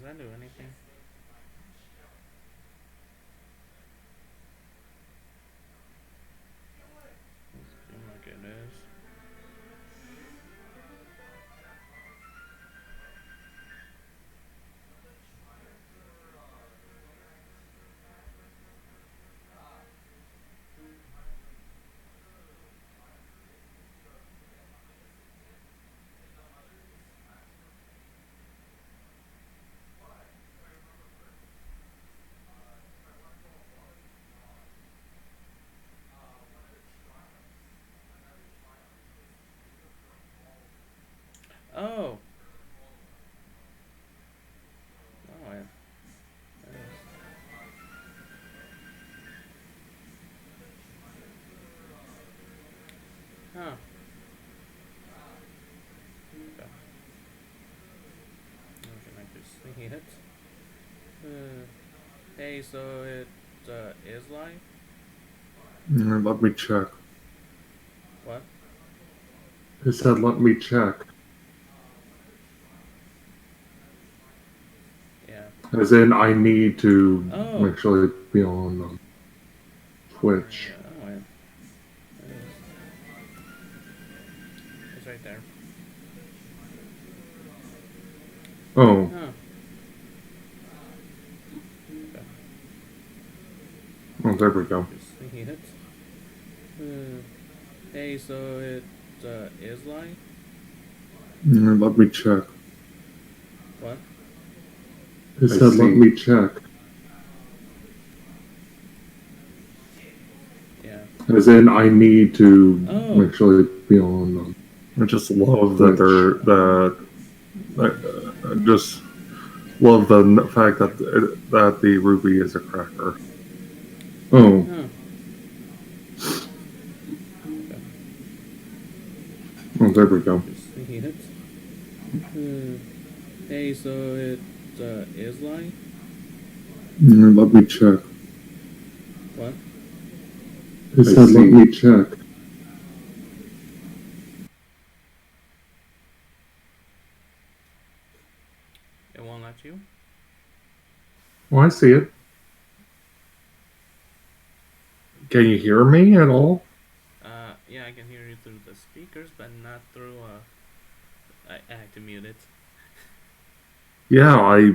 Does that do anything? Let's feel like it is. Oh! Oh, yeah. That is. Huh. Okay. Now can I just see it? Hey, so it is live? Let me check. What? It said, let me check. Yeah. As in, I need to Oh! make sure to be on Twitch. Oh, yeah. That is. It's right there. Oh, Huh. Okay. oh, there we Can go. I just see it? Hey, so it is live? Let me check. What? It said, let me check. Yeah. As in, I need to Oh! make sure to be on I just love that they're Oh, yeah. I just love the fact that the ruby is a cracker. Oh, Huh. Okay. oh, there we Can I go. just see it? Uh, hey, so it is live? Let me check. What? It said, let me check. It won't let you? Oh, I see it. Can you hear me at all? Yeah, I can hear you through the speakers, but not through, I had to mute it. Yeah,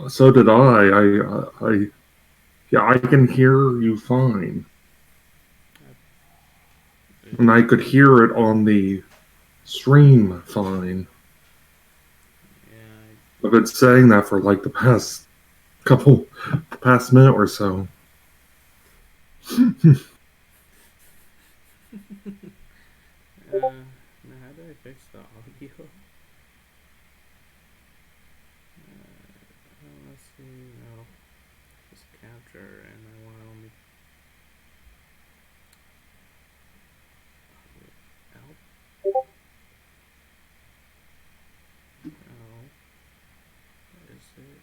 so did yeah, I can hear you fine. And I could hear it on the stream fine. Yeah, I've been saying that for like the past minute or so. now how do I fix the audio? Let's see, no. Just capture, and I want to only out. Oh, is it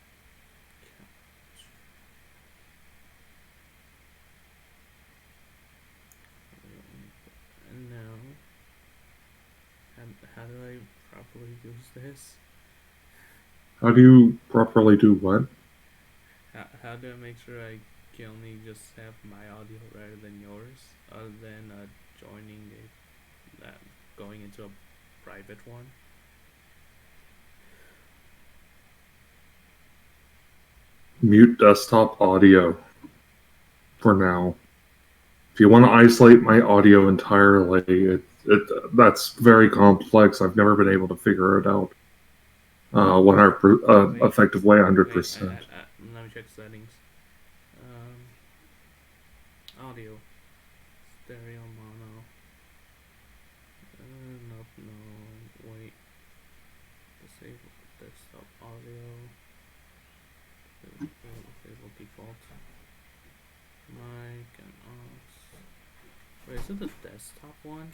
capture? And now, how do I properly use this? How do you properly do what? How do I make sure I can only just have my audio rather than yours, other than joining going into a private one? Mute desktop audio for now. If you want to isolate my audio entirely, that's very complex. I've never been able to figure it out 100 Wait, effective way wait. 100%. Let me check settings. Um, audio, stereo, mono. Nope, no. Wait, disable desktop audio. Disable default. Mic and aux. Wait, is it the desktop one?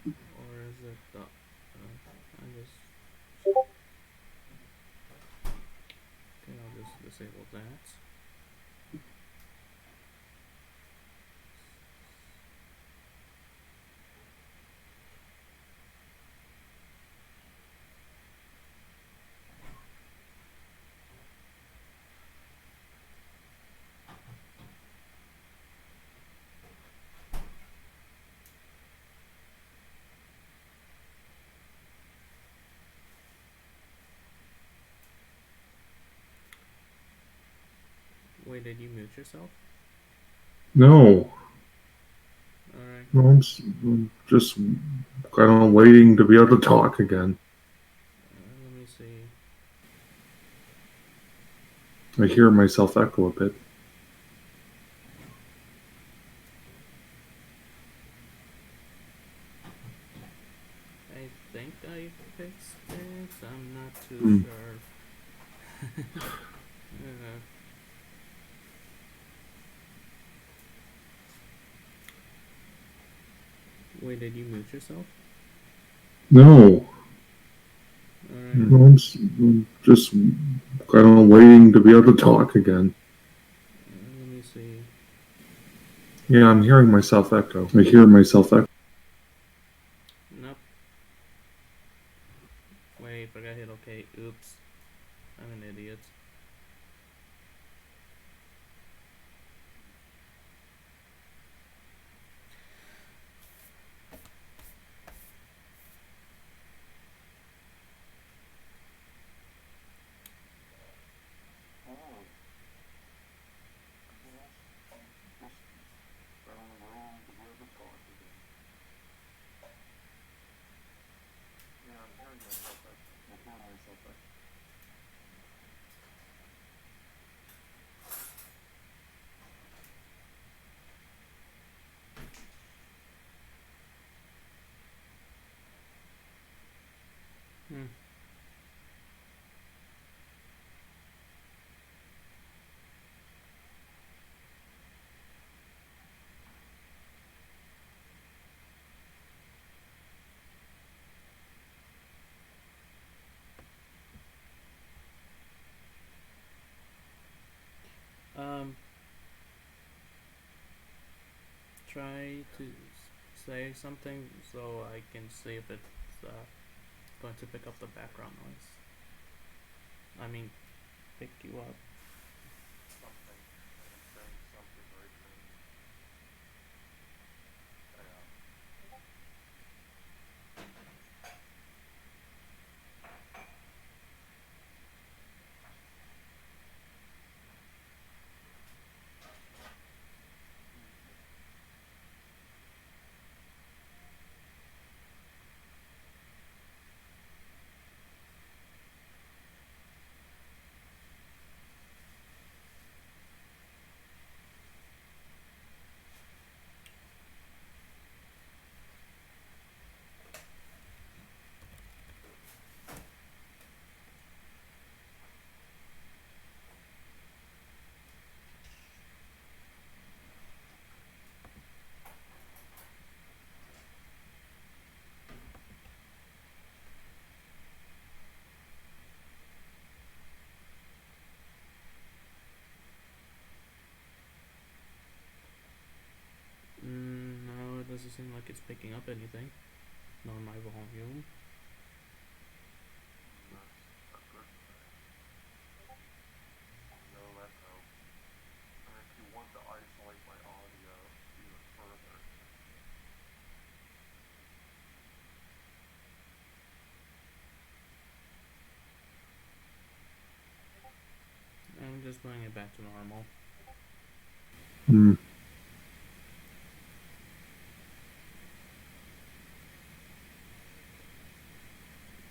Or is it the. I just. Okay, I'll just disable that. Wait, did you mute yourself? No. Alright. No, I'm just kind of waiting to be able to talk again. Let me see. I hear myself echo a bit. I think I fixed it. I'm not too Hmm. sure. Wait, did you mute yourself? No. Alright. No, I'm just kind of waiting to be able to talk again. Let me see. Yeah, I'm hearing myself echo. I hear myself echo. Nope. Wait, forgot to hit OK. Oops. I'm an idiot. Hmm. Try to say something so I can see if it's going to pick up the background noise. I mean, pick you up. No, it doesn't seem like it's picking up anything. Not my volume. I'm just putting it back to normal. Hmm.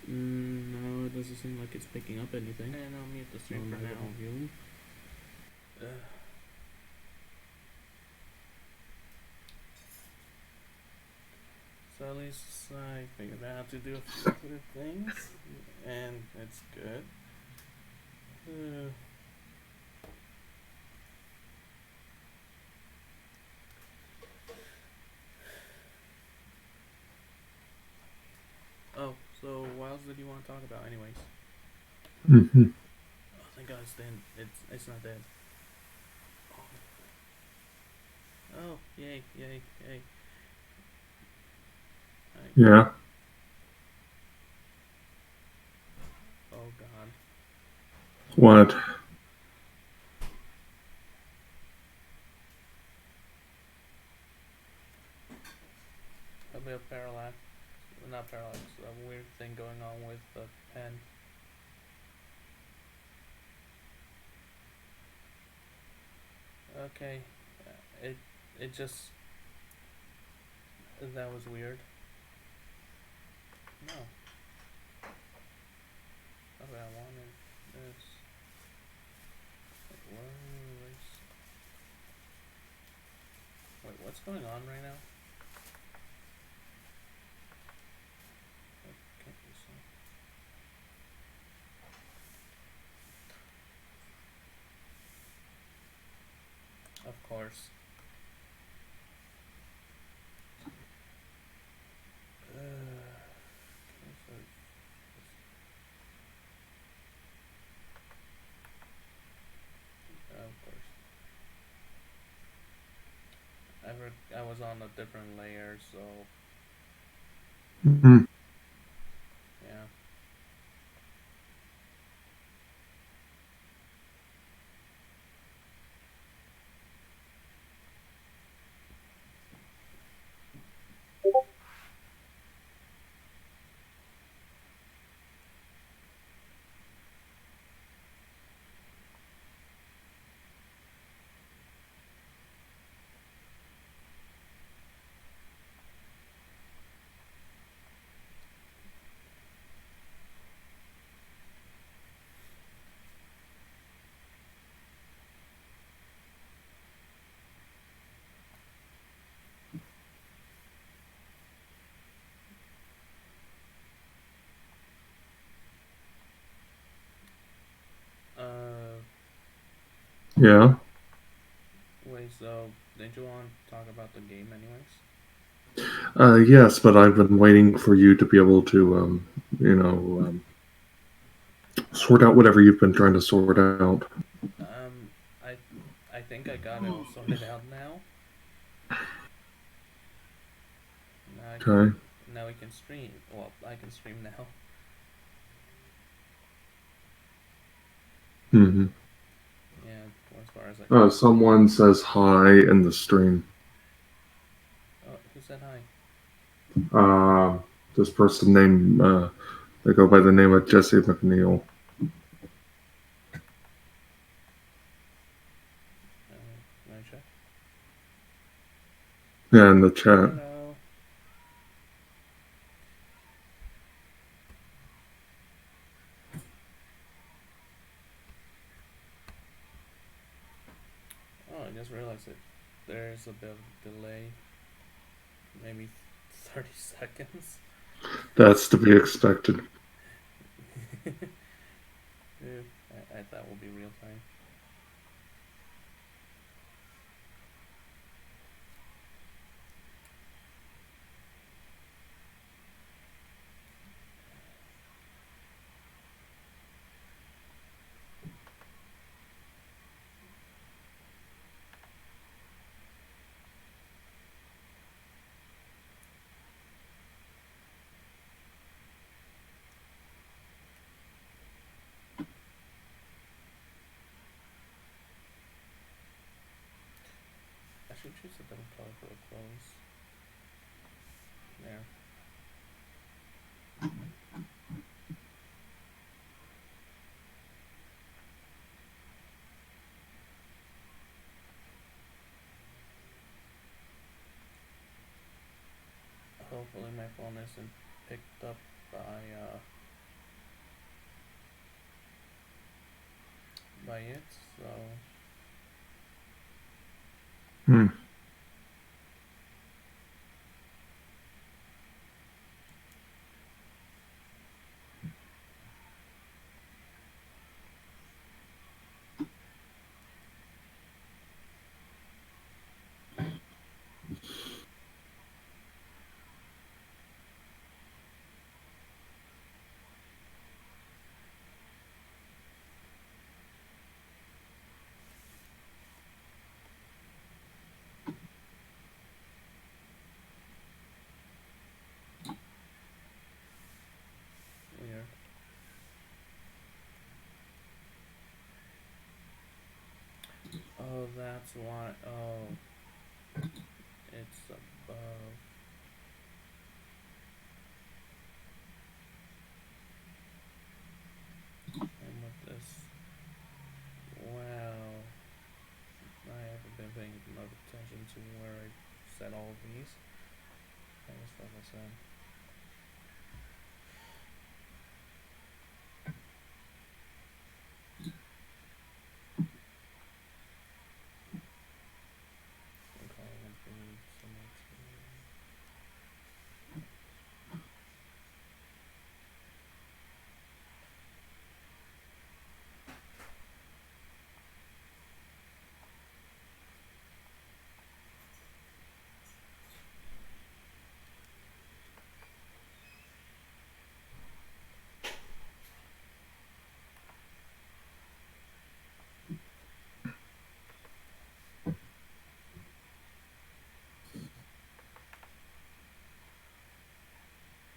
No, it doesn't seem like it's picking up anything. And I'll mute the stream for now. Volume. So at least I figured out how to do a few other things, and it's good. Oh, so what else did you want to talk about, anyways? Mm-hmm. Oh, thank God it's dead. It's not dead. Oh, yay, yay, yay. Yeah. Oh God. What? A bit of parallax. Not parallax. A weird thing going on with the pen. Okay. It it just that was weird. No. Okay, I wanted this. Wait, wait, what's going on right now? Okay, so of course. Okay, so of course. I was on a different layer, so Mm. yeah. Uh, Yeah. wait. So did you want to talk about the game, anyways? Yes, but I've been waiting for you to be able to, you know, sort out whatever you've been trying to sort out. Um, I I think I got it all sorted out now. Now I can Okay. now we can stream. Well, I can stream now. Hmm. Yeah, as far as I can. Someone says hi in the stream. Oh, who said hi? Uh, this person named, they go by the name of Jesse McNeil. Let me check. Yeah, in the chat. Hello. Oh, I just realized it. There's a bit of delay. Maybe 30 seconds. That's to be expected. I thought would be real time. I should choose a different color for the clothes. There. Hopefully my phone isn't picked up by it. So Hmm. weird. Oh, that's why. Oh, it's above. And with this. Wow. I have a I'm calling it being so much.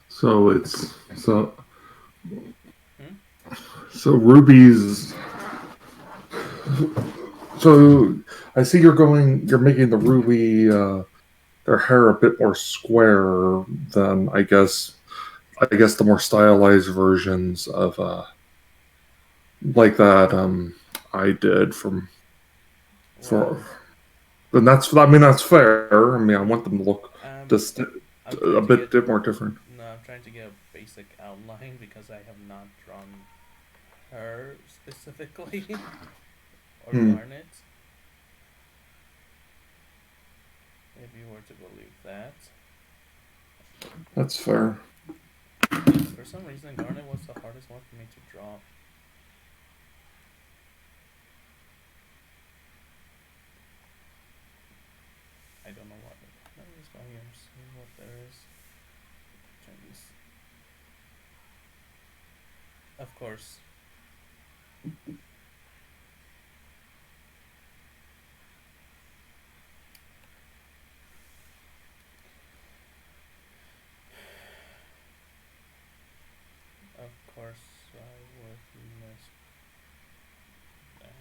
So it's Hmm? so Ruby's. So I see you're making the Ruby their hair a bit more square than I guess the more stylized versions of like that I did from for Well, and that's fair. I mean I want them to look um, just I'm a trying to get bit more different. no, I'm trying to get a basic outline because I have not drawn her specifically or Hmm, Garnet, if you were to believe that. that's fair. For some reason, Garnet was the hardest one for me to draw. I don't know what. Let me just go here and see what there is. Chinese. Of course. Of course, I would miss that.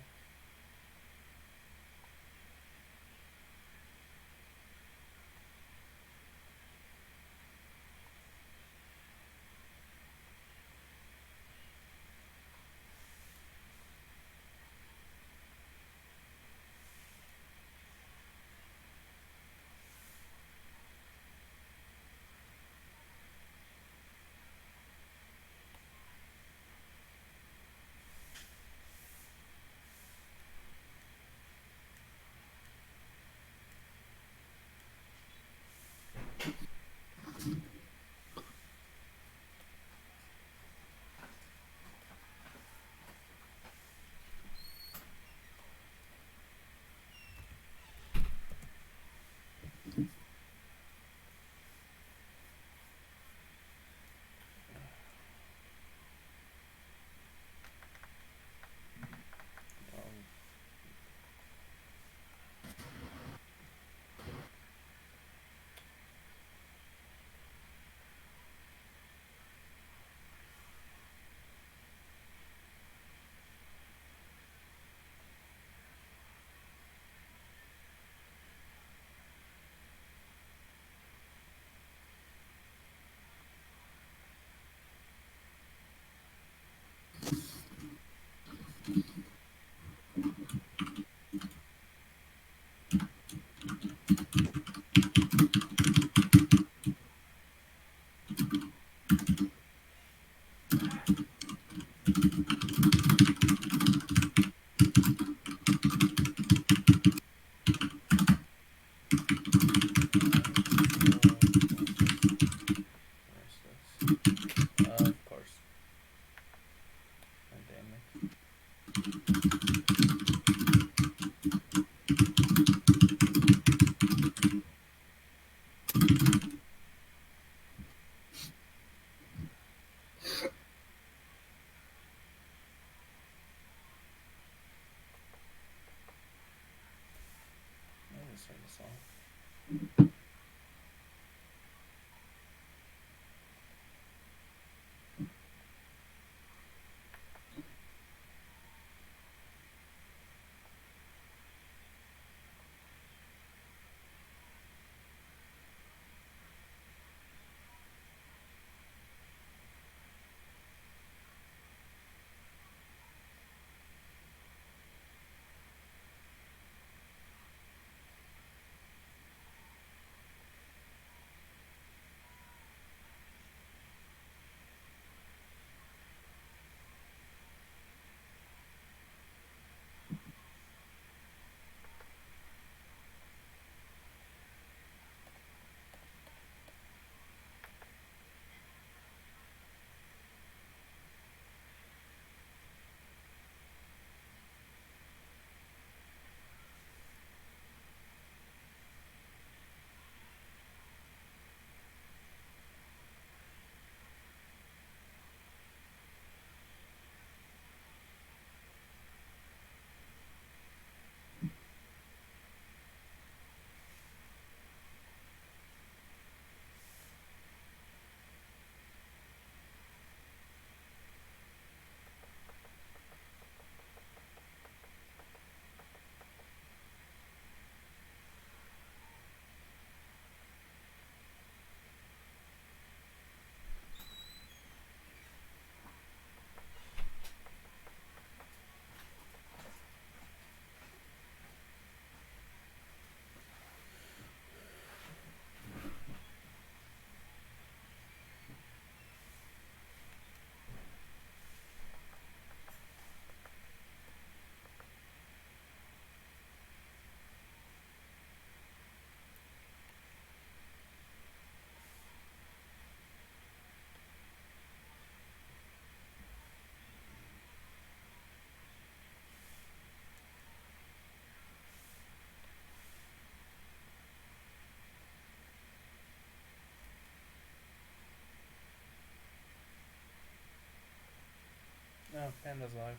Panda's life.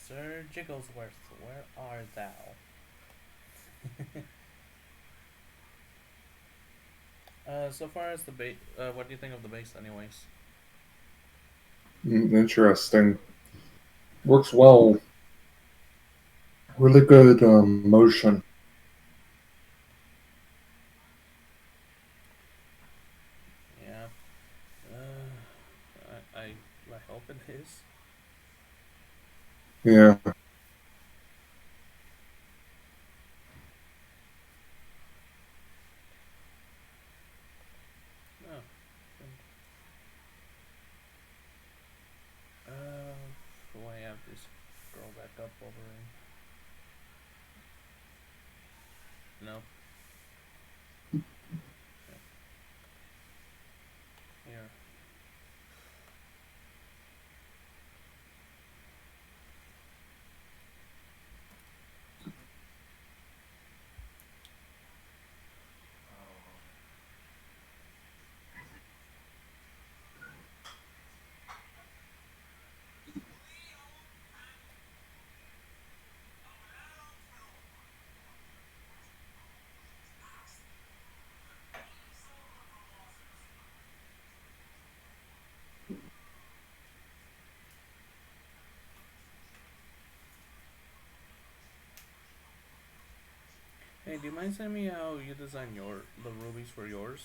Sir Jigglesworth, where art thou? So far as the base, what do you think of the base, anyways? Interesting. Works well. Really good motion. Yeah. I hope it is. Yeah. No. Do I have to scroll back up over in? No. Here. Hey, do you mind sending me how you design the rubies for yours?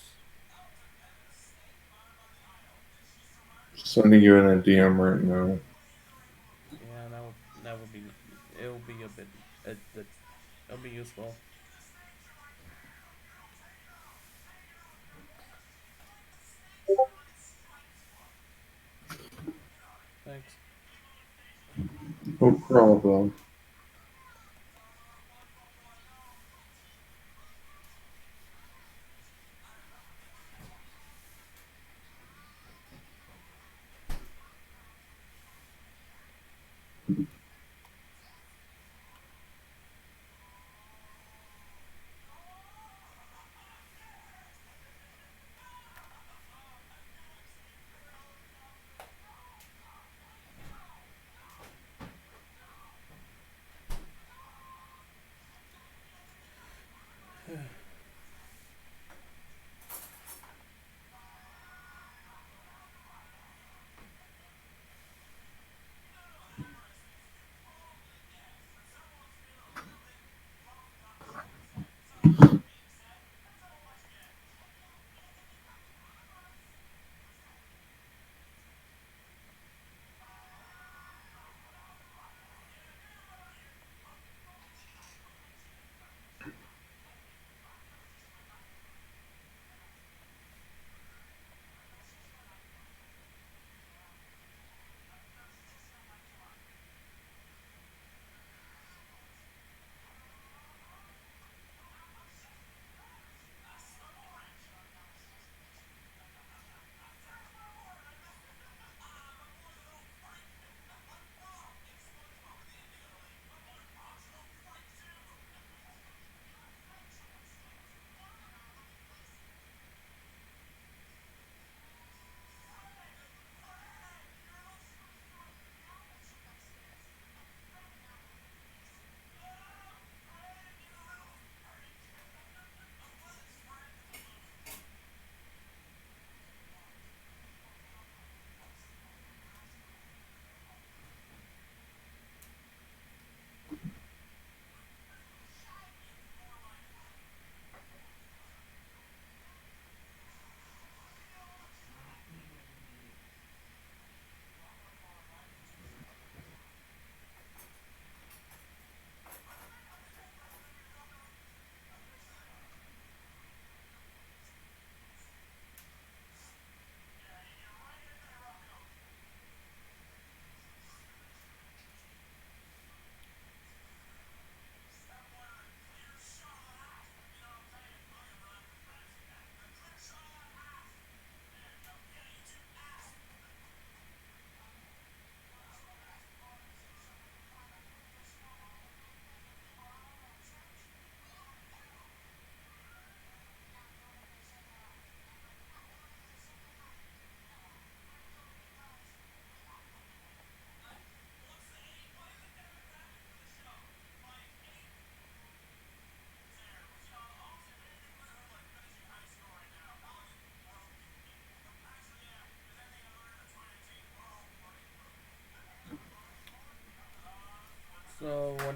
Sending you in a DM right now. Yeah, that would be it'll be a bit it'll be useful. Thanks. No problem.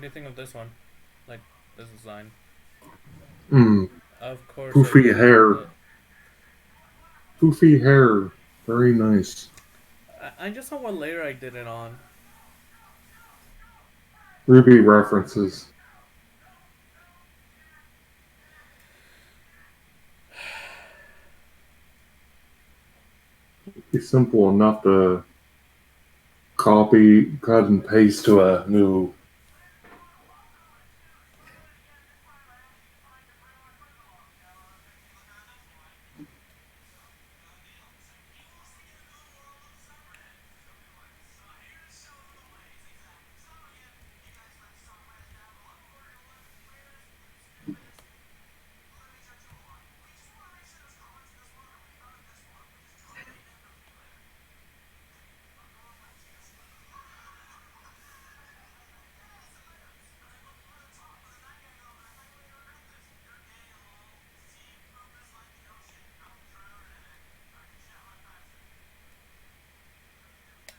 do you think of this one? Like this design? Hmm. Of course, I Poofy did it. hair. Poofy hair. Very nice. I just saw what layer I did it on. Ruby references. It's simple enough to copy, cut, and paste to a new.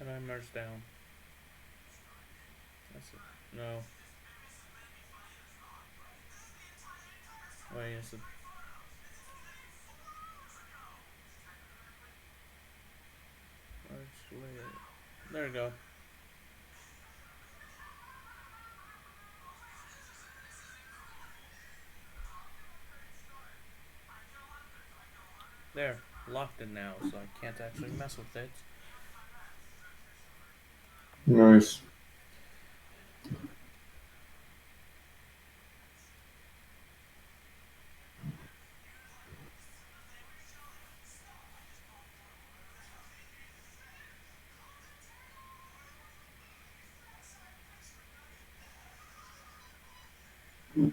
How do I merge down? That's it. No. Wait, is it? Merge layer. There we go. There. Locked it now, so I can't actually mess with it. Nice. Okay,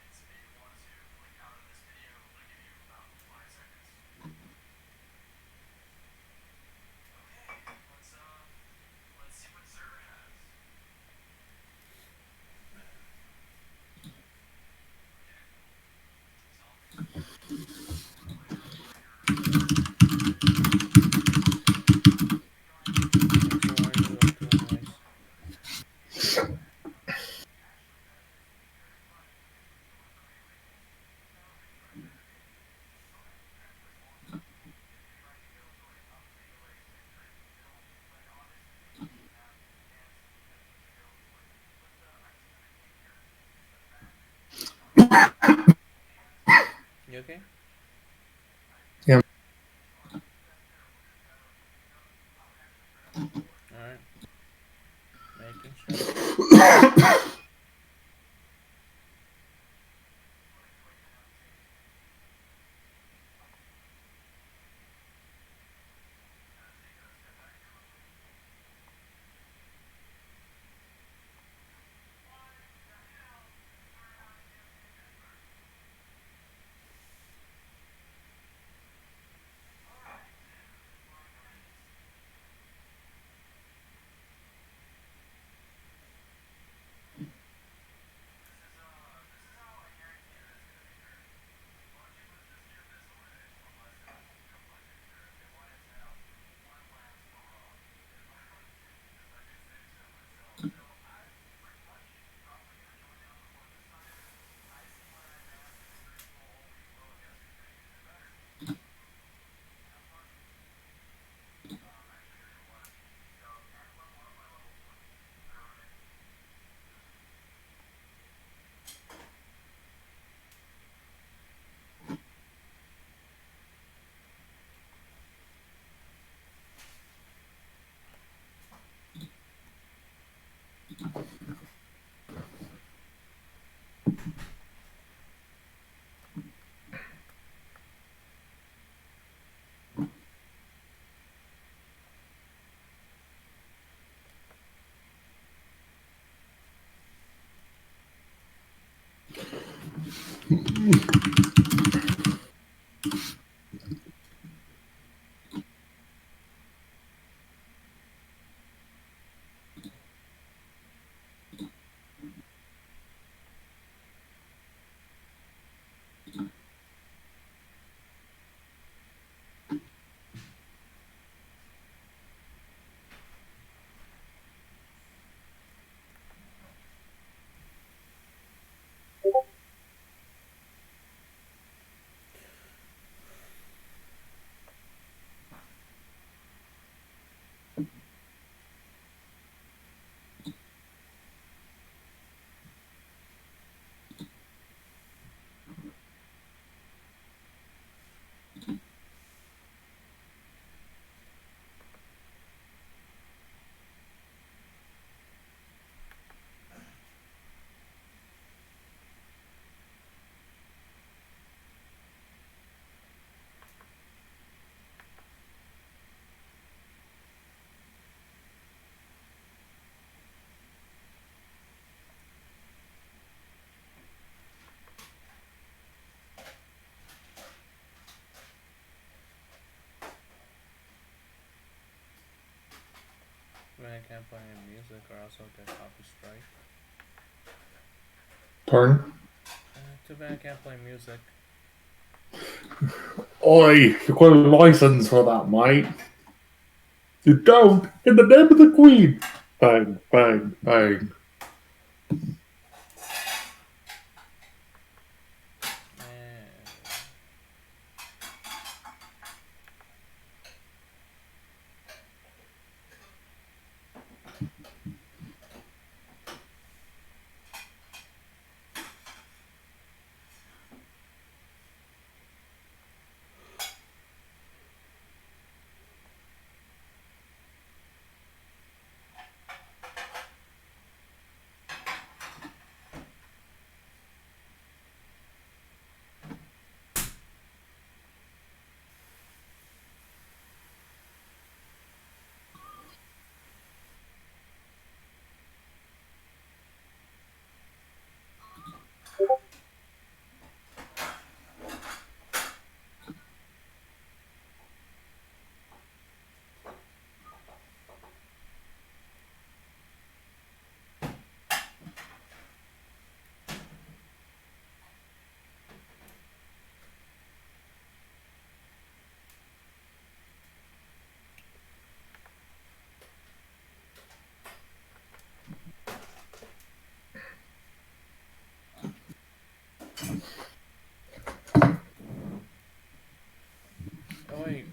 so why are you doing noise? You okay? Yeah. Alright. Making sure. When I can't play any music or else I'll get copy strike. Pardon? Too bad I can't play music. Oi, you got a license for that, mate. You don't, in the name of the Queen. Bang, bang, bang. Oh wait,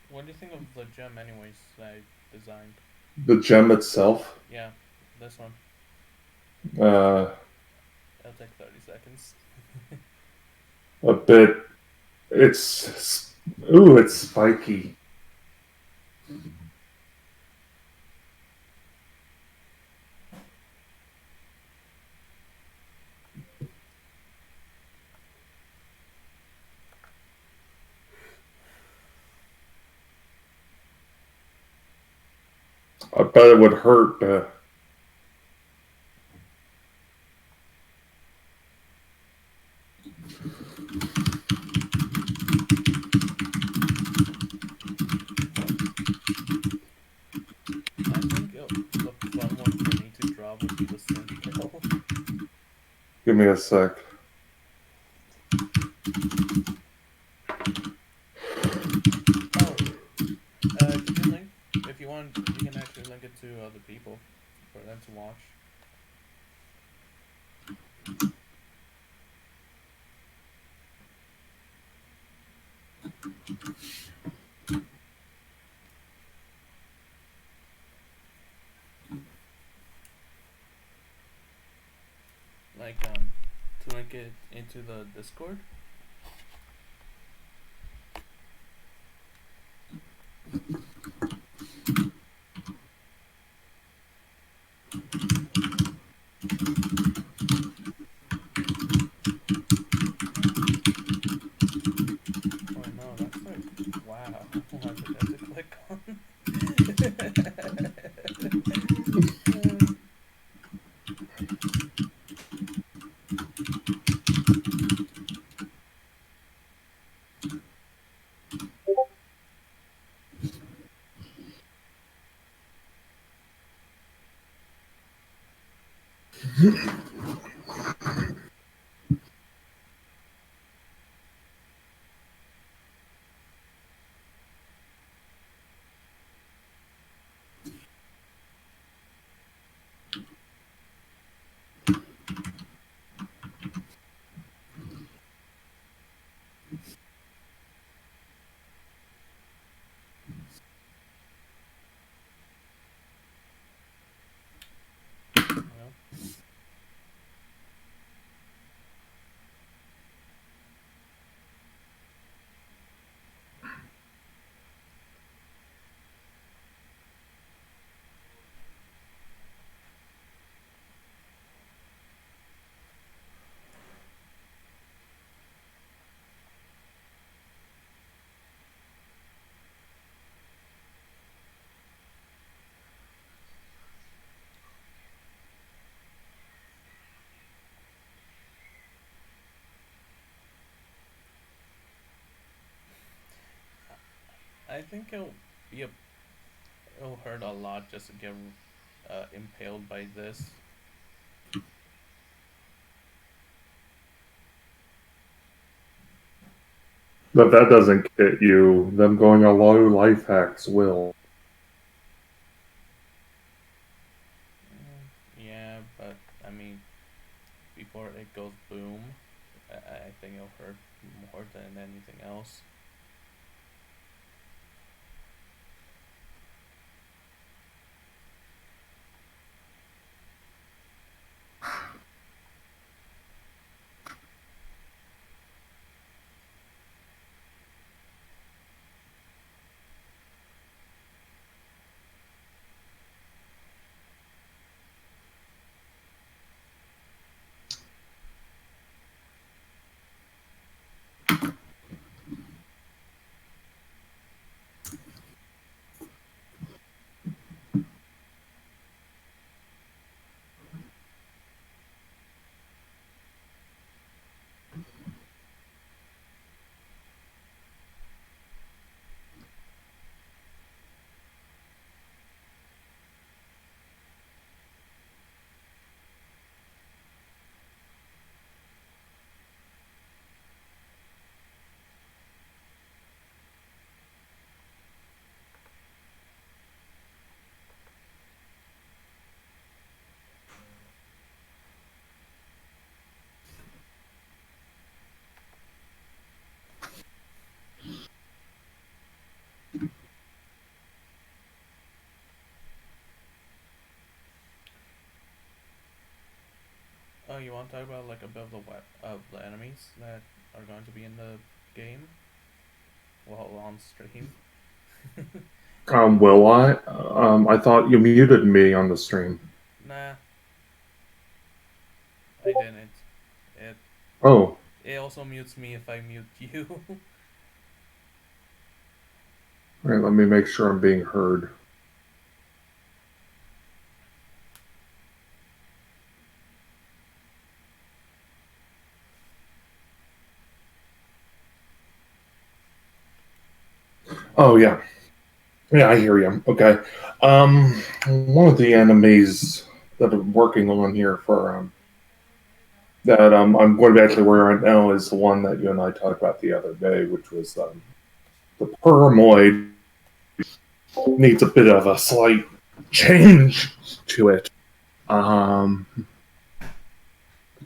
what do you think of the gem anyways that I designed? The gem itself, Yeah, this one. uh, It'll take 30 seconds. a bit. It's. Ooh, it's spiky. I bet it would hurt. I think the fun one for me to draw would be the synth kill. Give me a sec. Oh, could you link? If you want, you can actually link it to other people for them to watch. Like, to link it into the Discord. Oh no, that's like, wow, I forgot to click on. Well, I think it'll hurt a lot just to get impaled by this. But that doesn't get you. Them going a low life hacks will. Yeah, but I mean, before it goes boom, I think it'll hurt more than anything else. Oh, you want to talk about like a bit of the enemies that are going to be in the game while on stream? Will I? I thought you muted me on the stream. Nah, I didn't. It Oh, it also mutes me if I mute you. all right. Let me make sure I'm being heard. Oh yeah, yeah. I hear you. Okay. One of the enemies that I'm working on here for that I'm going to be actually wearing right now is the one that you and I talked about the other day, which was the Permoid. Needs a bit of a slight change to it. Um,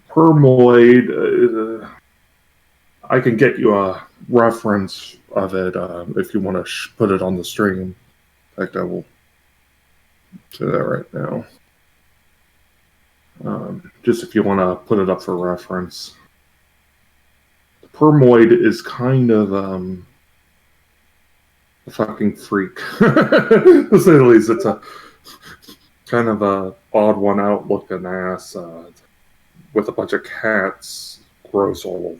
Permoid, I can get you a reference of it if you want to put it on the stream. In fact, I will do that right now. Just if you want to put it up for reference. Permoid is kind of a fucking freak. To say the least, it's a kind of a odd one out looking ass with a bunch of cats gross all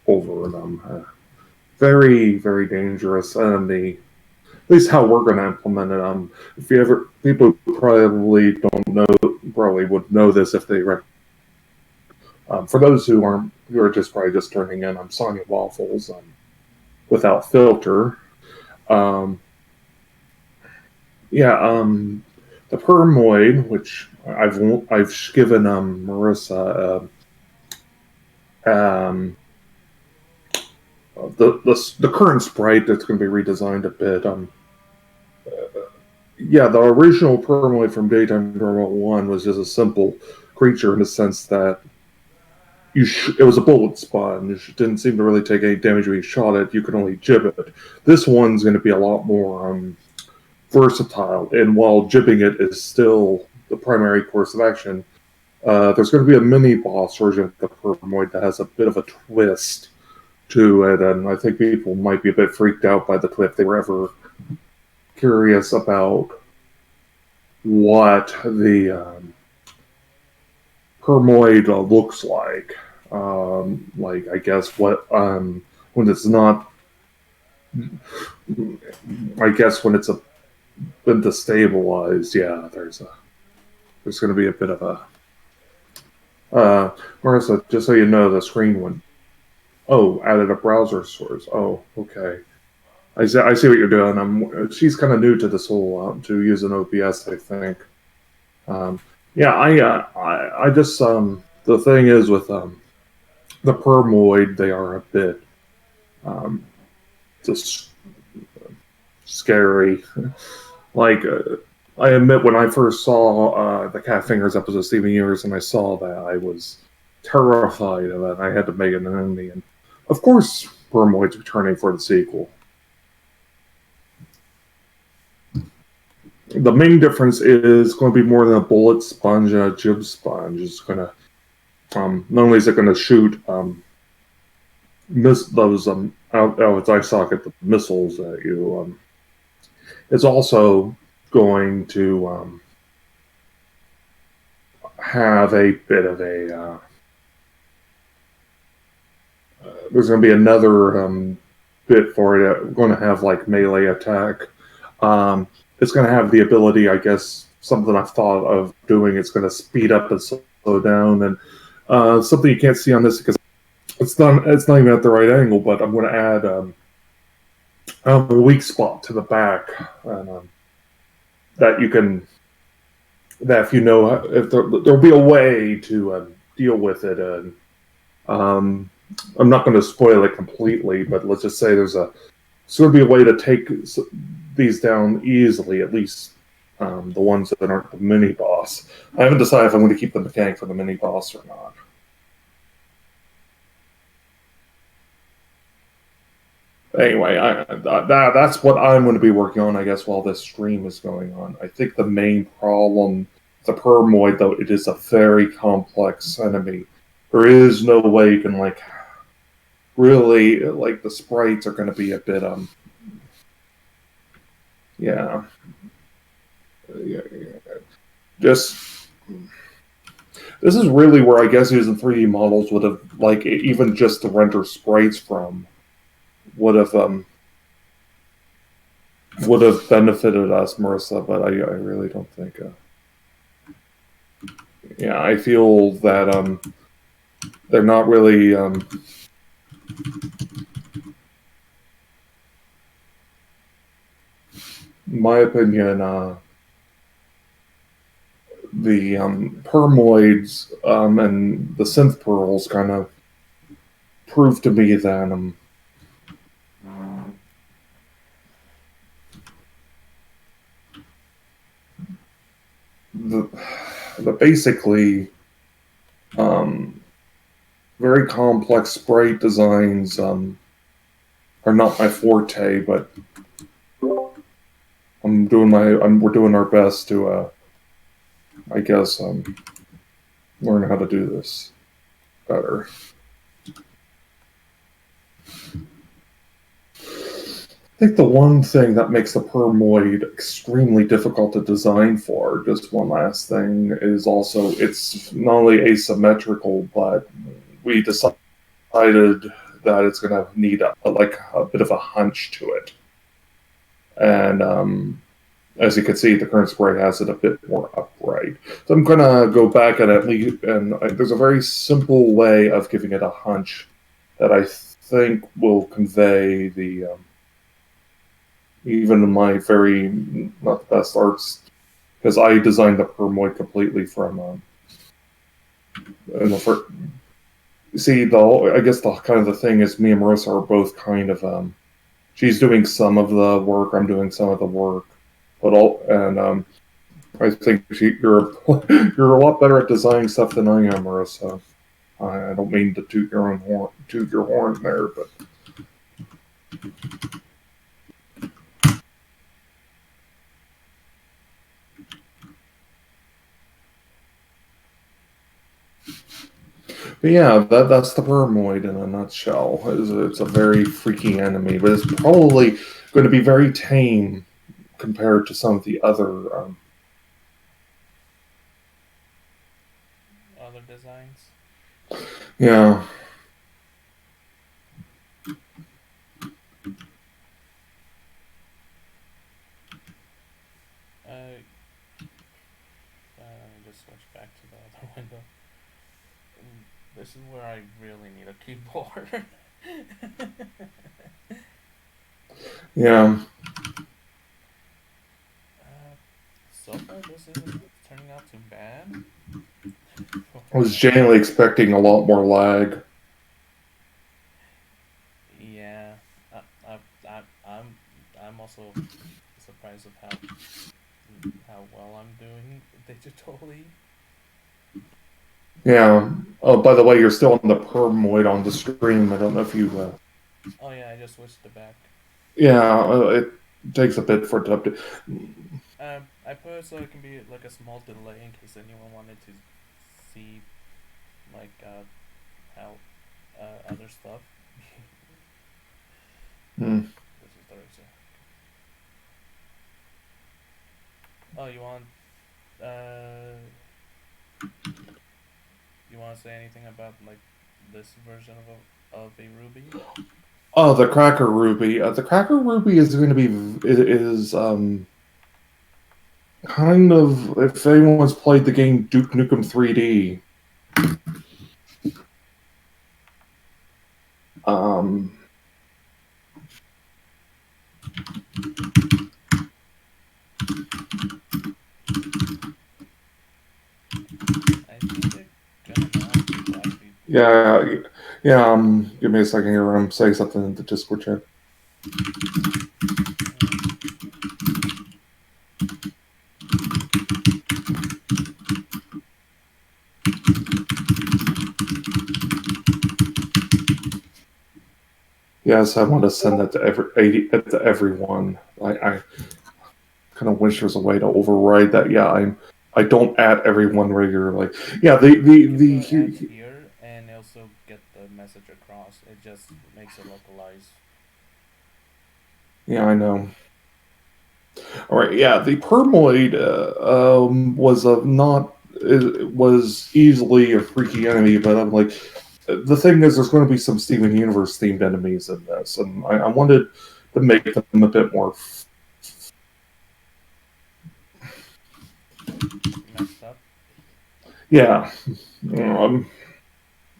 over them. Very, very dangerous enemy. At least how we're going to implement it. If you ever, people probably don't know, probably would know this if they. For those who are just probably just turning in, I'm Sonya Waffles without filter. Um, yeah, the permoid, which I've given Marissa the current sprite that's going to be redesigned a bit. Yeah, the original permoid from Daytime Drama 1 was just a simple creature in the sense that it was a bullet sponge. It didn't seem to really take any damage when you shot it. You could only jib it. This one's going to be a lot more versatile, and while jibbing it is still the primary course of action, there's going to be a mini boss version of the permoid that has a bit of a twist to it, and I think people might be a bit freaked out by the twist if they were ever curious about what the permoid looks like. Like, I guess what when it's not, I guess when it's been destabilized, yeah, there's going to be a bit of a. Marissa, just so you know, the screen went. Oh, added a browser source. Oh, okay. I see what you're doing. She's kind of new to this whole to using OBS, I think. Yeah, I just the thing is with the permoid, they are a bit just scary. Like I admit, when I first saw the Cat Fingers episode of Steven Universe, and I saw that, I was terrified of it. I had to make an enemy, and of course, permoid's returning for the sequel. The main difference is going to be more than a bullet sponge and a jib sponge. It's going to not only is it going to shoot those out its eye socket missiles at you, it's also going to have a bit of a. There's going to be another bit for it. It's going to have like melee attack. It's going to have the ability, I guess, something I've thought of doing. It's going to speed up and slow down, and something you can't see on this because it's not even at the right angle. But I'm going to add a weak spot to the back, and that you can. That if you know, if there'll be a way to deal with it, and I'm not going to spoil it completely, but let's just say there's going to be a way to take these down easily, at least the ones that aren't the mini boss. I haven't decided if I'm going to keep the mechanic for the mini boss or not. Anyway, that's what I'm going to be working on, I guess, while this stream is going on. I think the main problem, the permoid, though, it is a very complex enemy. There is no way you can, like, really, like, the sprites are going to be a bit, yeah. Just, this is really where I guess using 3D models would have, like, even just to render sprites from, would have benefited us, Marissa, but I really don't think. Yeah, I feel that they're not really. In my opinion, the permoids and the synth pearls kind of prove to me that the basically very complex sprite designs are not my forte, but we're doing our best to I guess learn how to do this better. I think the one thing that makes the permoid extremely difficult to design for, just one last thing, is also it's not only asymmetrical, but we decided that it's going to need a bit of a hunch to it. And as you can see, the current sprite has it a bit more upright. So I'm going to go back and there's a very simple way of giving it a hunch that I think will convey the even my very not the best arts because I designed the permoid completely from in the first. See, I guess the kind of the thing is, me and Marissa are both kind of she's doing some of the work, I'm doing some of the work, but I think you're a lot better at designing stuff than I am, Marissa. I don't mean to toot your horn there, but yeah, that's the Vermoid in a nutshell. It's a very freaky enemy, but it's probably going to be very tame compared to some of the other. Other designs. Yeah. Let me just switch back to the other window. This is where I really need a keyboard. Yeah. So far, this isn't turning out too bad. I was genuinely expecting a lot more lag. Yeah, I'm also surprised of how well I'm doing digitally. Yeah. Oh, by the way, you're still on the Permoid on the stream. I don't know if you. Oh yeah, I just switched it back. Yeah, it takes a bit for it to update. I put it so it can be like a small delay in case anyone wanted to see like how other stuff. Hmm. This is Thursday. Oh, you want to say anything about like this version of a Ruby? Oh, the Cracker Ruby. The Cracker Ruby is going to be is kind of, if anyone's played the game Duke Nukem 3D. Um, I think they're gonna not likely. yeah, yeah. Give me a second here. I'm saying something in the Discord chat. Yes, I want to send that to everyone. I kind of wish there was a way to override that. Yeah, I don't add everyone regularly. Yeah, You can put add here and also get the message across. It just makes it localized. Yeah, I know. All right, yeah, the Permoid was a not it was easily a freaky enemy, but I'm like, the thing is, there's going to be some Steven Universe themed enemies in this, and I wanted to make them a bit more Messed up. yeah. I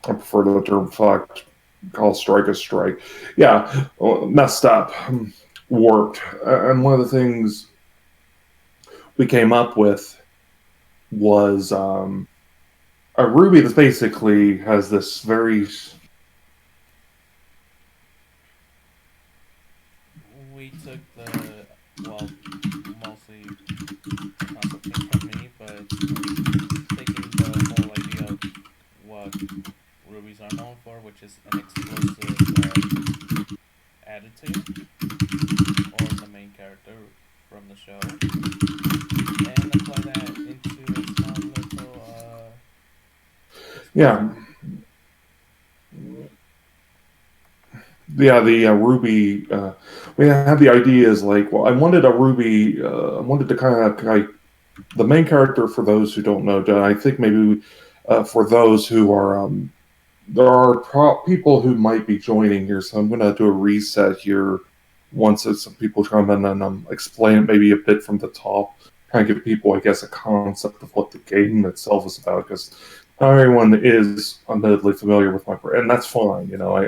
prefer the term fucked. Call strike a strike. Yeah, messed up, warped, and one of the things we came up with was a Ruby that basically has this very. We took mostly the concept came from me, but taking the whole idea of what rubies are known for, which is an explosive attitude, or the main character from the show, and apply that into a small little Yeah. Yeah, the Ruby. We had the idea is like, well, I wanted a Ruby. I wanted to kind of like the main character. For those who don't know, I think maybe for those who are, there are people who might be joining here, so I'm going to do a reset here once some people come in and explain it maybe a bit from the top, kind of give people, I guess, a concept of what the game itself is about, because not everyone is admittedly familiar with my, and that's fine. You know,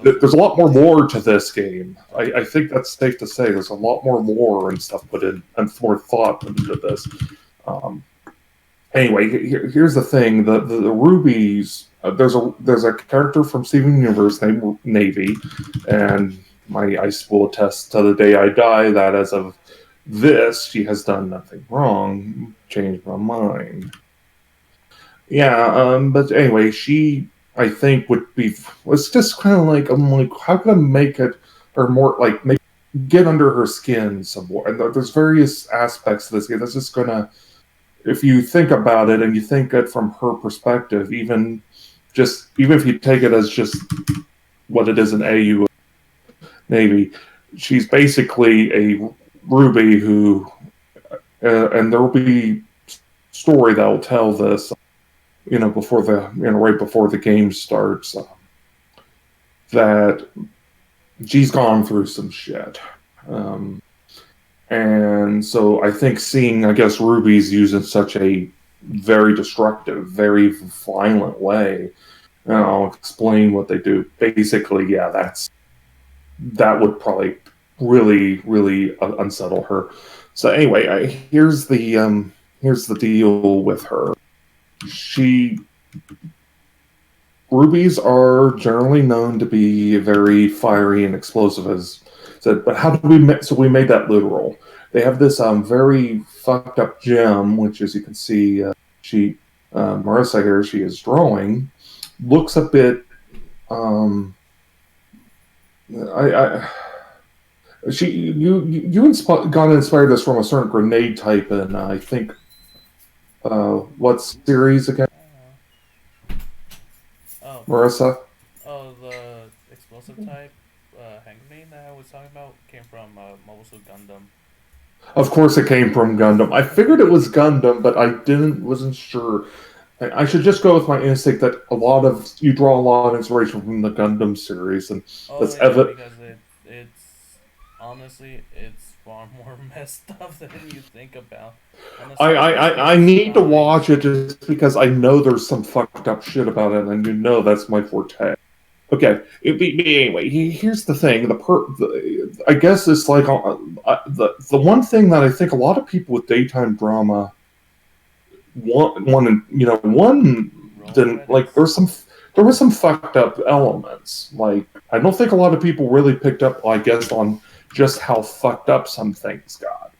there's a lot more lore to this game. I think that's safe to say. There's a lot more lore and stuff put in, and more thought put into this. Um, anyway, here's the thing: the rubies. There's a character from Steven Universe named Navy, and my ice will attest to the day I die that as of this, she has done nothing wrong. Changed my mind. Yeah, but anyway, she I think would be. Was just kind of like I'm like, how can I make it or more like make get under her skin some more? And there's various aspects of this game that's just gonna if you think about it and you think it from her perspective, even if you take it as just what it is in AU Navy, she's basically a Ruby who, and there will be story that will tell this, before right before the game starts, that she's gone through some shit. Um, and so I think seeing, I guess, rubies used in such a very destructive, very violent way. And I'll explain what they do. Basically, yeah, that would probably really, really unsettle her. So anyway, here's the deal with her. She rubies are generally known to be very fiery and explosive, as said. But how do we? So we made that literal. They have this very fucked up gem, which, as you can see, Marissa here, she is drawing, looks a bit. I she got inspired this from a certain grenade type, and I think what series again, Oh, Marissa? the explosive type hand grenade that I was talking about came from Mobile Suit Gundam. Of course, it came from Gundam. I figured it was Gundam, but I wasn't sure. I should just go with my instinct that you draw a lot of inspiration from the Gundam series, and Oh that's yeah, evident. because it's honestly it's far more messed up than you think about, and especially the I need to watch design. it just because I know there's some fucked up shit about it, and that's my forte. Okay, anyway. Here's the thing: I guess it's like the one thing that I think a lot of people with daytime drama one Roll didn't like. credits. There were some fucked up elements. Like I don't think a lot of people really picked up, I guess, on just how fucked up some things got.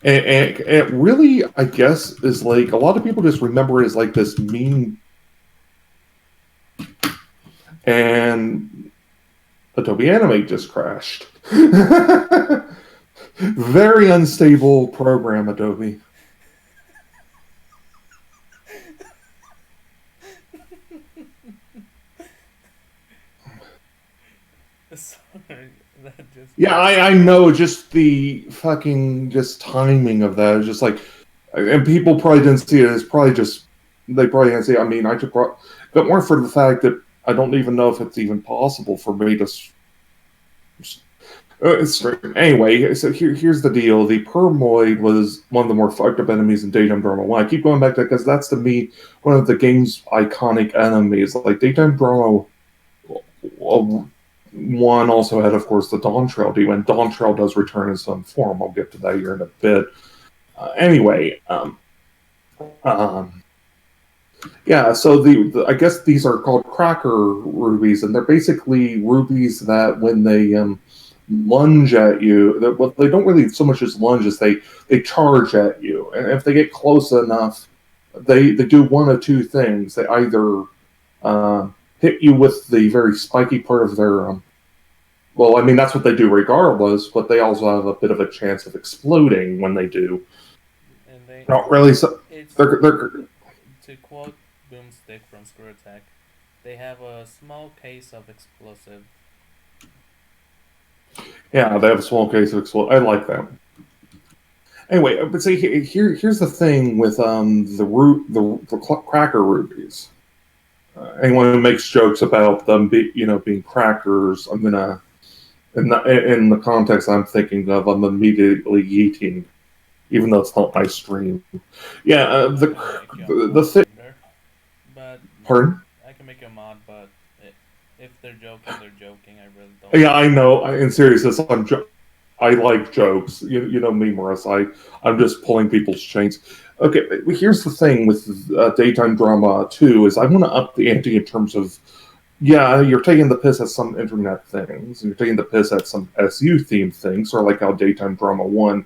And it really, I guess, is like a lot of people just remember it as like this mean and Adobe Animate just crashed. Very unstable program, Adobe. Sorry, that just Yeah, got. I know. Just the fucking just timing of that is just like, and people probably didn't see it. It's probably just they probably didn't see it. I mean, but more for the fact that I don't even know if it's even possible for me to. Anyway, so here's the deal. The Permoid was one of the more fucked up enemies in Daytime Drama. Why I keep going back to that because that's to me one of the game's iconic enemies. Like Daytime Drama, one also had, of course, the Dawn Trail D. When Dawn Trail does return in some form, I'll get to that here in a bit. Anyway, um, yeah. So I guess these are called cracker rubies, and they're basically rubies that when they lunge at you, well, they don't really so much as lunge as they charge at you, and if they get close enough, they do one of two things. They either uh, hit you with the very spiky part of their well, I mean that's what they do regardless, but they also have a bit of a chance of exploding when they do. And they Not really. So it's they're to quote Boomstick from Screw Attack, they have a small case of explosive. yeah, they have a small case of explode. I like that. Anyway, but see here's the thing with the cracker rubies. Anyone who makes jokes about them being crackers, I'm gonna in the context I'm thinking of, I'm immediately yeeting, even though it's not my stream. Yeah, I can make you a the mod thing. from there, but Pardon? I can make you a mod. But if they're joking, they're joking. I really don't Yeah, I care. know. In seriousness, I like jokes. You know me, Marissa. I'm just pulling people's chains. Okay, here's the thing with daytime drama too is I want to up the ante in terms of yeah, you're taking the piss at some internet things, and you're taking the piss at some SU themed things, or like how daytime drama one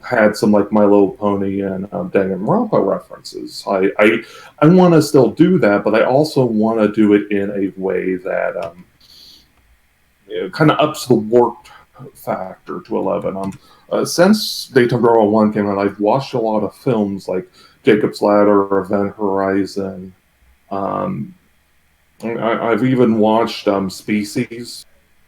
had some like My Little Pony and Danganronpa references. I want to still do that, but I also want to do it in a way that kind of ups the warped factor to 11. Since Daytime Drama 1 came out, I've watched a lot of films like Jacob's Ladder, Event Horizon. Um, I've even watched Species.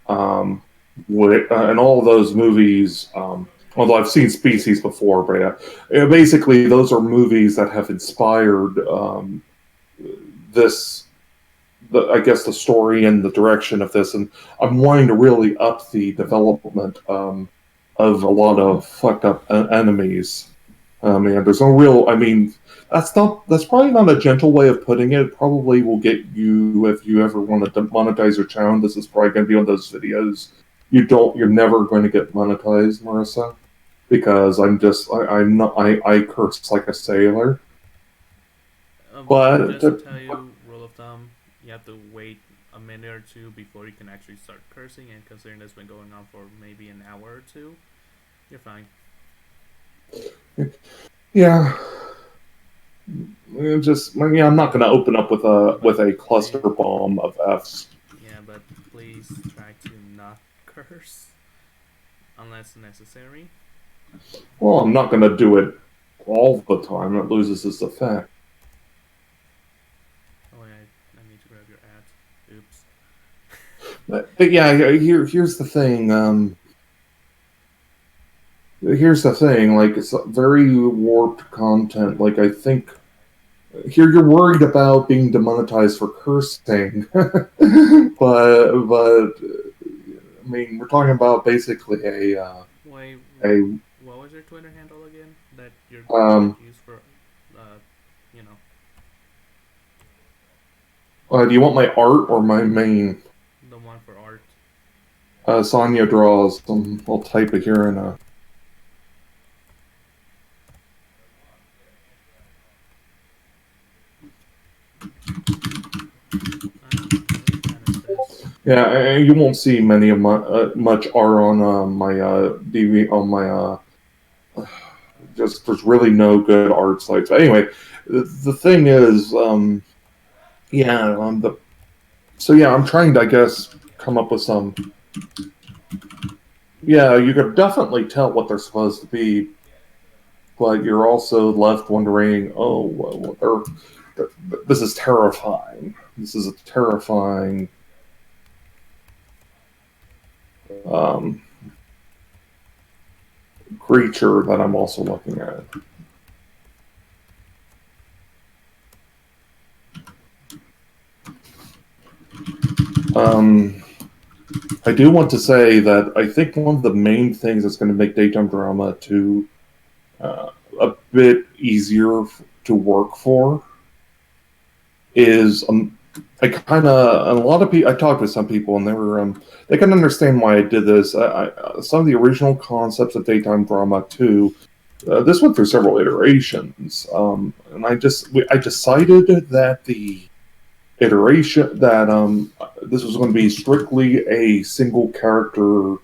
And all of those movies, although I've seen Species before, but basically those are movies that have inspired this I guess the story and the direction of this, and I'm wanting to really up the development of a lot of fucked up enemies. And there's no real. I mean, that's probably not a gentle way of putting it. It probably will get you if you ever want to monetize your channel. This is probably going to be one of those videos you're never going to get monetized, Marissa, because I'm not I curse like a sailor. But Just to tell you, rule of thumb, you have to wait a minute or two before you can actually start cursing. And considering that's been going on for maybe an hour or two, you're fine. yeah, I'm not going to open up with a cluster bomb of Fs. Yeah, but please try to not curse unless necessary. Well, I'm not going to do it all the time. It loses its effect. Oh, I need to grab your ad. Oops. But yeah, here's the thing. Here's the thing. Like, it's very warped content. Like, I think here you're worried about being demonetized for cursing, but I mean, we're talking about basically Wait, a what was your Twitter handle again? That you're um. used for, you know, Do you want my art or my main? the one for art. Sonya draws. I'll type it here in a. Yeah, you won't see many of my much art on my DV on my just there's really no good art sites. But anyway, the thing is, yeah, I'm trying to I guess come up with some. Yeah, you could definitely tell what they're supposed to be, but you're also left wondering, oh, this is terrifying. This is a terrifying. Um, Creature that I'm also looking at. I do want to say that I think one of the main things that's going to make daytime drama a bit easier to work for is I kind of a lot of people. I talked with some people and they can understand why I did this. Some of the original concepts of daytime drama too. This went through several iterations, and I decided that the iteration that this was going to be strictly a single character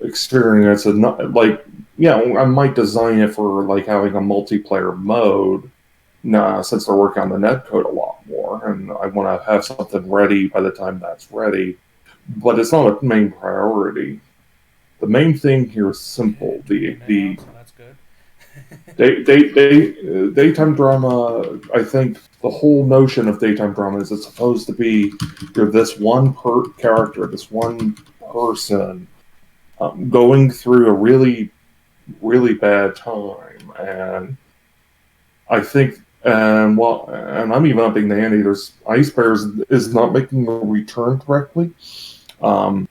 experience and not like I might design it for like having a multiplayer mode. Nah, since they're working on the netcode a lot more, and I want to have something ready by the time that's ready. But it's not a main priority. The main thing here is simple. The So that's good. daytime drama. I think the whole notion of daytime drama is it's supposed to be you're this one character, this one person going through a really really bad time, and I think and I'm even upping the ante. There's Ice Bears is not making a return correctly. I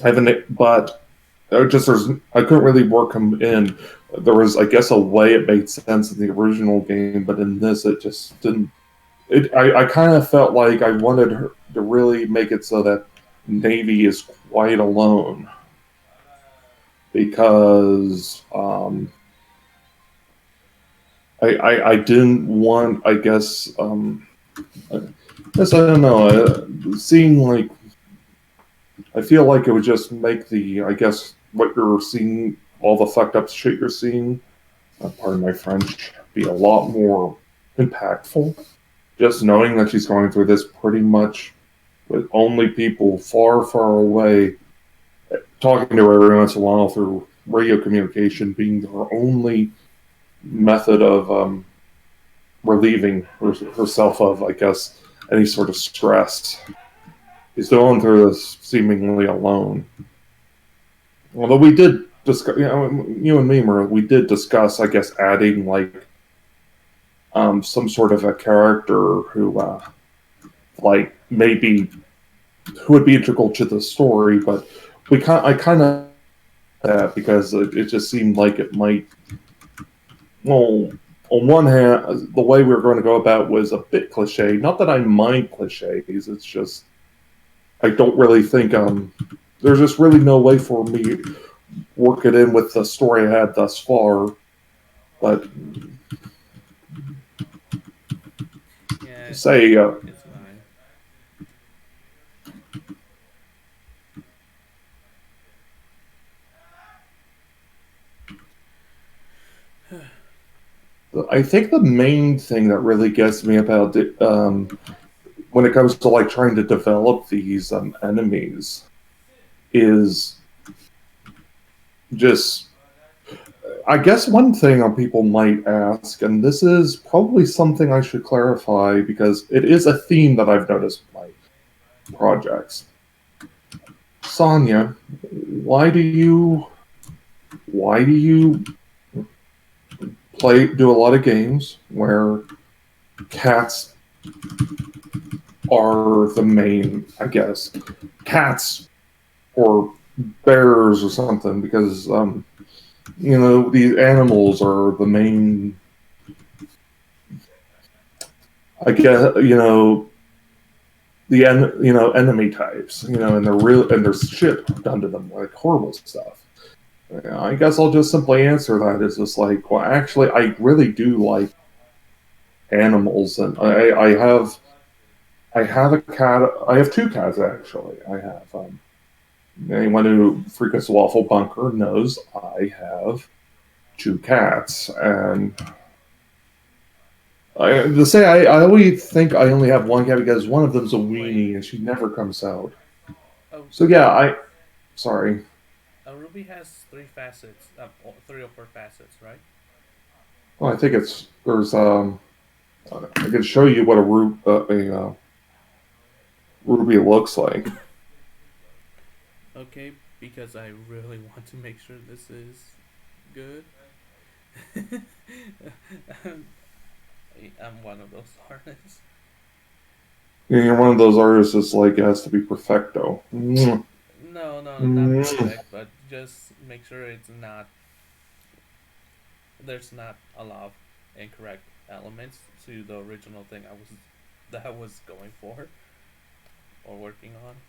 haven't, but I couldn't really work him in. There was, I guess, a way it made sense in the original game, but in this, it just didn't. I kind of felt like I wanted her to really make it so that Navy is quite alone. because I didn't want, I guess, I guess I don't know, seeing like, I feel like it would just make the, I guess, what you're seeing, all the fucked up shit you're seeing, pardon my French, be a lot more impactful. Just knowing that she's going through this pretty much with only people far, far away talking to her every once in a while through radio communication being her only method of relieving herself of, I guess, any sort of stress. He's going through this seemingly alone. Although we did discuss, you and me, we did discuss, I guess, adding like some sort of a character who, like, maybe who would be integral to the story, but I kind of that because it just seemed like it might. Well, on one hand, the way we were going to go about was a bit cliche. Not that I mind cliches; it's just I don't really think there's just really no way for me to work it in with the story I had thus far. But Yeah, say it's fine. I think the main thing that really gets me about it, when it comes to like trying to develop these enemies is just I guess one thing people might ask, and this is probably something I should clarify because it is a theme that I've noticed with my projects. Sonia, why do you why do you do a lot of games where cats are the main, I guess, cats or bears or something because these animals are the main, I guess, enemy types, and they're real and there's shit done to them, like horrible stuff. I guess I'll just simply answer that as just like, well, actually, I really do like animals, and I have a cat. I have two cats actually. I have anyone who frequents Waffle Bunker knows I have two cats, and I always think I only have one cat because one of them's a Wait, weenie and she never comes out. a, So yeah, sorry. a ruby has three facets, 3 or 4 facets, right? Well, I think there's I can show you what a ruby looks like. Okay, because I really want to make sure this is good. I'm, I'm one of those artists. You're one of those artists that's like it has to be perfecto. No, no, not perfect, but just make sure it's not. There's not a lot of incorrect elements to the original thing I was going for or working on.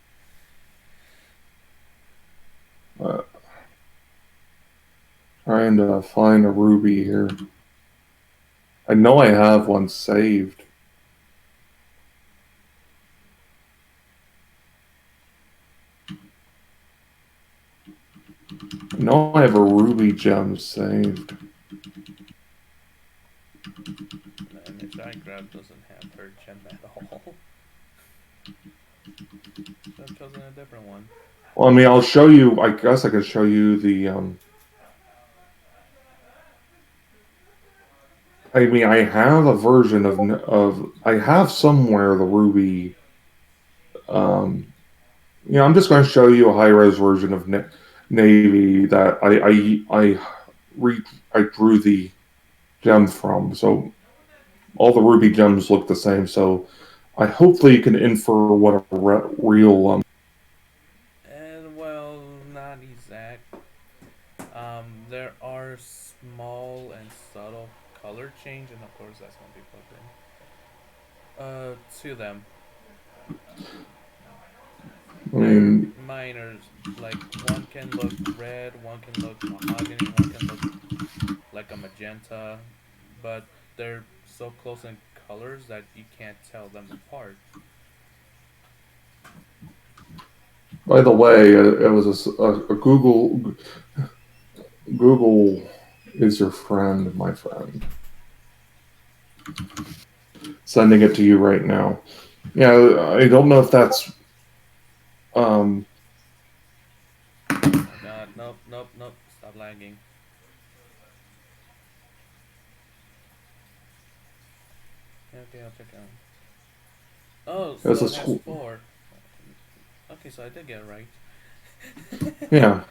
Uh, Trying to find a ruby here. I know I have one saved. I know I have a ruby gem saved. The image I grabbed doesn't have her gem at all. So I've chosen a different one. Well, I mean, I'll show you. I guess I can show you the. I mean, I have a version of. I have somewhere the ruby. Um, I'm just going to show you a high res version of Navy that I drew the gem from. So all the ruby gems look the same. So I hopefully you can infer what a real. And well, not exact. There are small and subtle color change, and of course that's gonna be plugged in. To them. I They're mean, mine are like one can look red, one can look mahogany, one can look like a magenta, but they're so close in colors that you can't tell them apart. By the way, it was a Google is your friend, my friend. Sending it to you right now. Yeah, I don't know if that's um. Oh my god, nope, nope, nope, stop lagging. Okay, I'll check out. Oh, It's so a it has four. Okay, so I did get it right. yeah.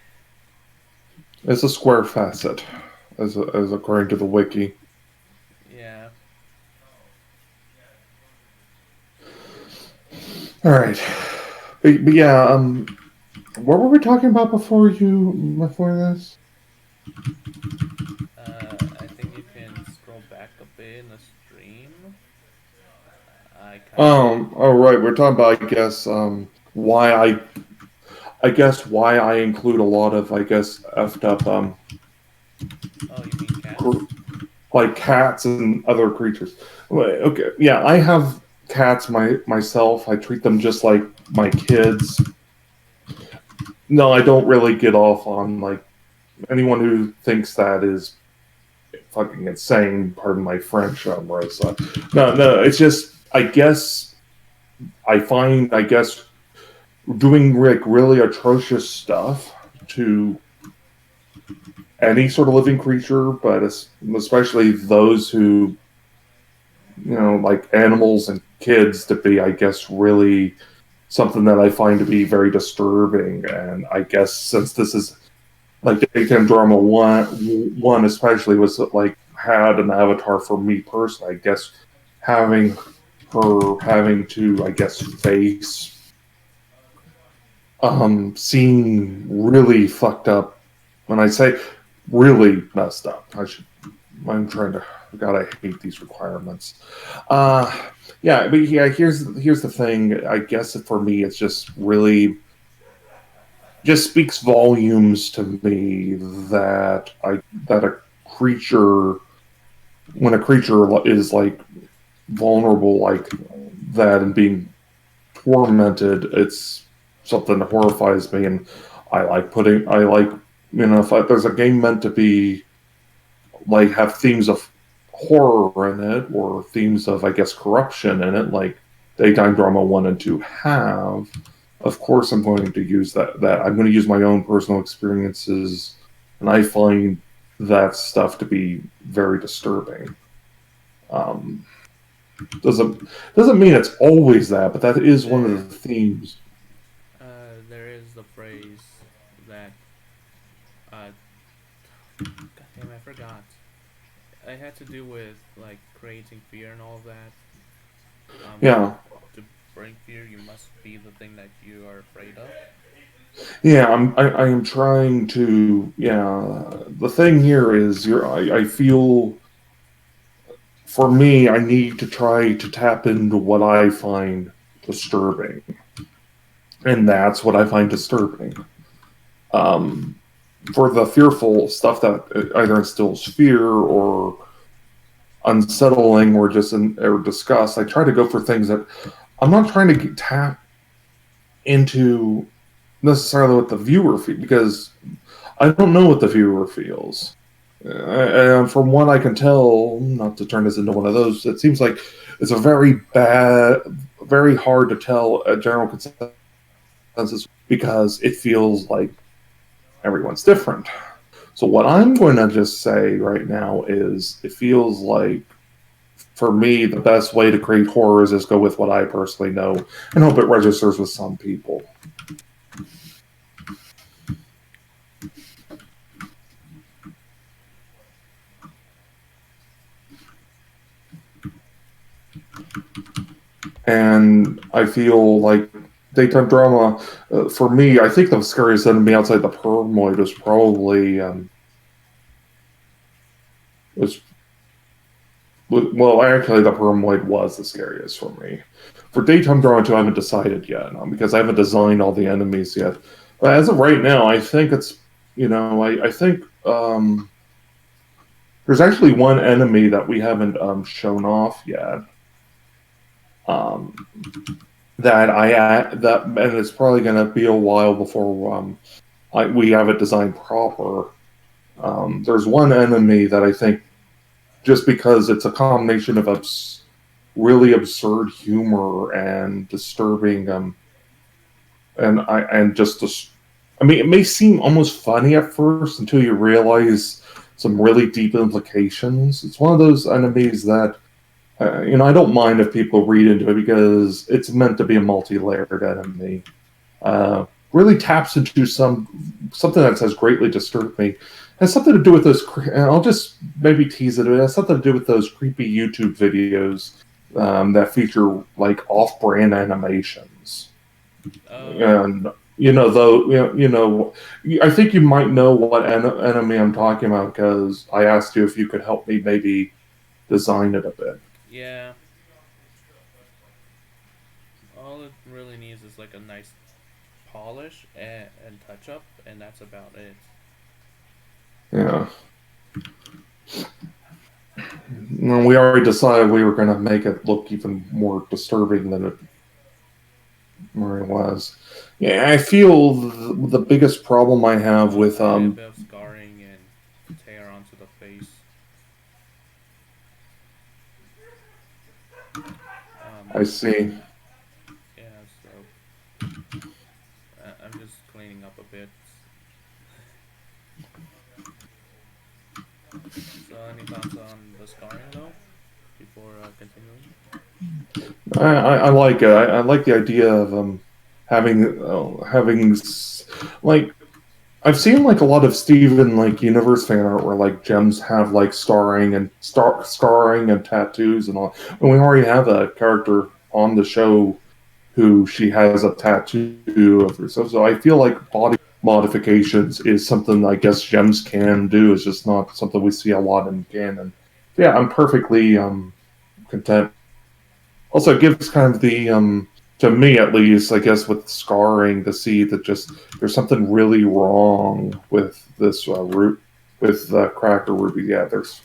It's a square facet, as according to the wiki. Yeah. All right, but yeah. What were we talking about before this? I think you can scroll back a bit in the stream. I kind of did. Oh right, we're talking about why I guess why I include a lot of effed up Oh, you mean cats? like cats and other creatures. Okay, yeah, I have cats myself. I treat them just like my kids. No, I don't really get off on like anyone who thinks that is fucking insane. Pardon my French, Marissa. No, it's just I guess I guess doing like really atrocious stuff to any sort of living creature, but especially those who like animals and kids to be, I guess, really something that I find to be very disturbing. And I guess since this is like daytime drama one especially was like had an avatar for me personally, I guess having her having to face seeing really fucked up. When I say really messed up, I'm trying to. God, I hate these requirements. Yeah, but yeah, here's the thing. I guess for me, it's just really just speaks volumes to me that a creature when a creature is like vulnerable like that and being tormented, it's something that horrifies me, and I like if there's a game meant to be like have themes of horror in it or themes of corruption in it, like daytime drama one and two have. Of course, I'm going to use that I'm going to use my own personal experiences, and I find that stuff to be very disturbing. Um, doesn't mean it's always that, but that is one of There, the themes. there is the phrase that, uh, God damn, I forgot. I had to do with like creating fear and all of that. Yeah, To bring fear, you must be the thing that you are afraid of. yeah. I am trying to. Yeah, the thing here is, I feel for me, I need to try to tap into what I find disturbing, and that's what I find disturbing. Um, for the fearful stuff that either instills fear or unsettling or or disgust, I try to go for things that I'm not trying to tap into necessarily what the viewer feels because I don't know what the viewer feels. And from what I can tell, not to turn this into one of those, it seems like it's very hard to tell a general consensus because it feels like everyone's different. So what I'm going to just say right now is it feels like for me the best way to create horrors is go with what I personally know and hope it registers with some people. And I feel like daytime drama, for me, I think the scariest enemy outside the Permoid was probably was Well, actually, the Permoid was the scariest for me. For daytime drawing too, I haven't decided yet because I haven't designed all the enemies yet. But as of right now, I think it's I think there's actually one enemy that we haven't shown off yet. Um, that and it's probably going to be a while before we have it designed proper. There's one enemy that I think just because it's a combination of really absurd humor and disturbing and just I mean it may seem almost funny at first until you realize some really deep implications. It's one of those enemies that I don't mind if people read into it because it's meant to be a multi-layered enemy. Really taps into something that has greatly disturbed me. It has something to do with those. And I'll just maybe tease it. It has something to do with those creepy YouTube videos that feature like off-brand animations. Oh, And though I think you might know what enemy I'm talking about because I asked you if you could help me maybe design it a bit. yeah. All it really needs is like a nice polish and touch up, and that's about it. Yeah. No, we already decided we were going to make it look even more disturbing than it really was. Yeah, I feel the biggest problem I have with Mostly a bit of scarring and tear onto the face. I Um, see. yeah, so I'm just cleaning up a bit. So, any thoughts on the scarring though, before continuing? I like it. I like the idea of having like I've seen like a lot of Steven like universe fan art where like gems have like scarring and tattoos and all. And we already have a character on the show who she has a tattoo of herself. So I feel like body modifications is something I guess gems can do. It's just not something we see a lot in canon. Yeah, I'm perfectly content. Also, it gives kind of the to me at least, I guess, with scarring to see that just there's something really wrong with this root with Cracker Ruby. Yeah, there's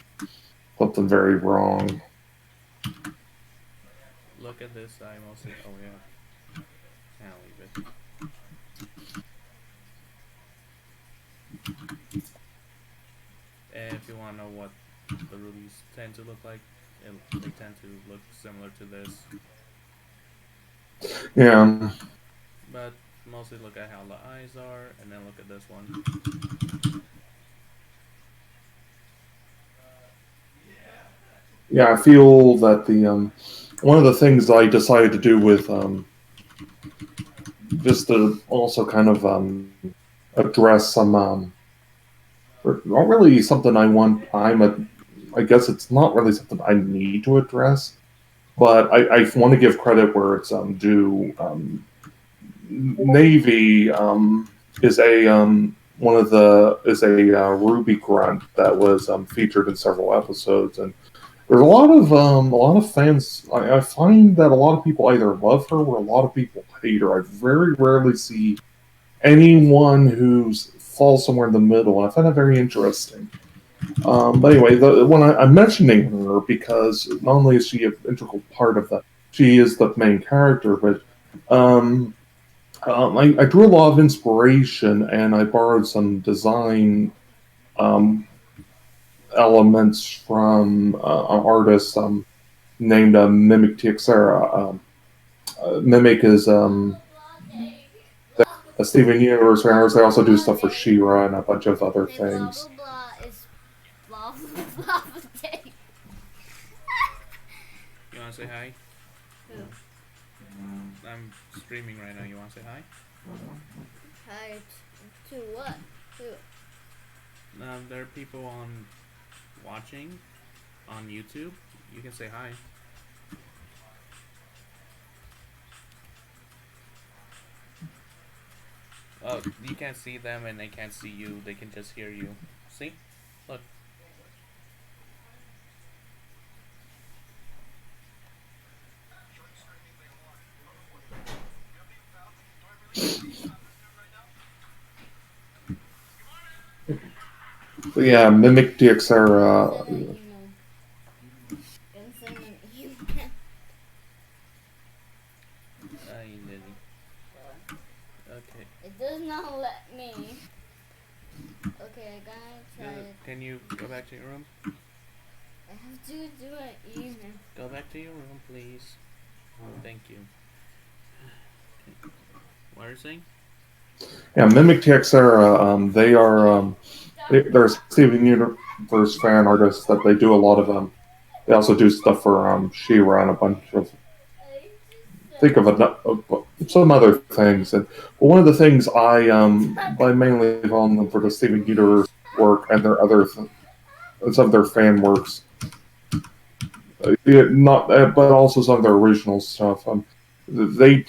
something very wrong. Look at this. I mostly. Oh yeah, can't leave it. And if you want to know what the rubies tend to look like, they tend to look similar to this, Yeah, but mostly look at how the eyes are, and then look at this one. yeah. I feel that the one of the things I decided to do with just to also kind of address some not really something I want. I guess it's not really something I need to address, but I want to give credit where it's due. Navy is a one of the is a Ruby grunt that was featured in several episodes, and there's a lot of fans. I find that a lot of people either love her or a lot of people hate her. I very rarely see anyone who's falls somewhere in the middle, and I find that very interesting. But anyway, when I'm mentioning her because not only is she an integral part of that, she is the main character, but um, I drew a lot of inspiration and I borrowed some design um, elements from an artist named Mimic Teixeira. Mimic is a Steven Universe artist. They also do stuff for She-Ra and a bunch of other And blah things. blah blah is blah blah blah day. You want to say hi? Who? I'm streaming right now. You want to say hi? Hi to what? Who? There are people on watching on YouTube. You can say hi. Oh, you can't see them and they can't see you. They can just hear you. See? Look. yeah, Mimic Send an DXR. email. Can send an email. Ay, Lily. What? Okay. It does not let me. Okay, I gotta try it. Can you go back to your room? I have to do an email. Go back to your room, please. Thank you. What are you saying? Yeah, Mimic TXR. They are they're a Steven Universe fan artists that they do a lot of They also do stuff for She-Ra and a bunch of think of some other things. And one of the things I mainly on them for the Steven Universe work and their other some of their fan works, not but also some of their original stuff. They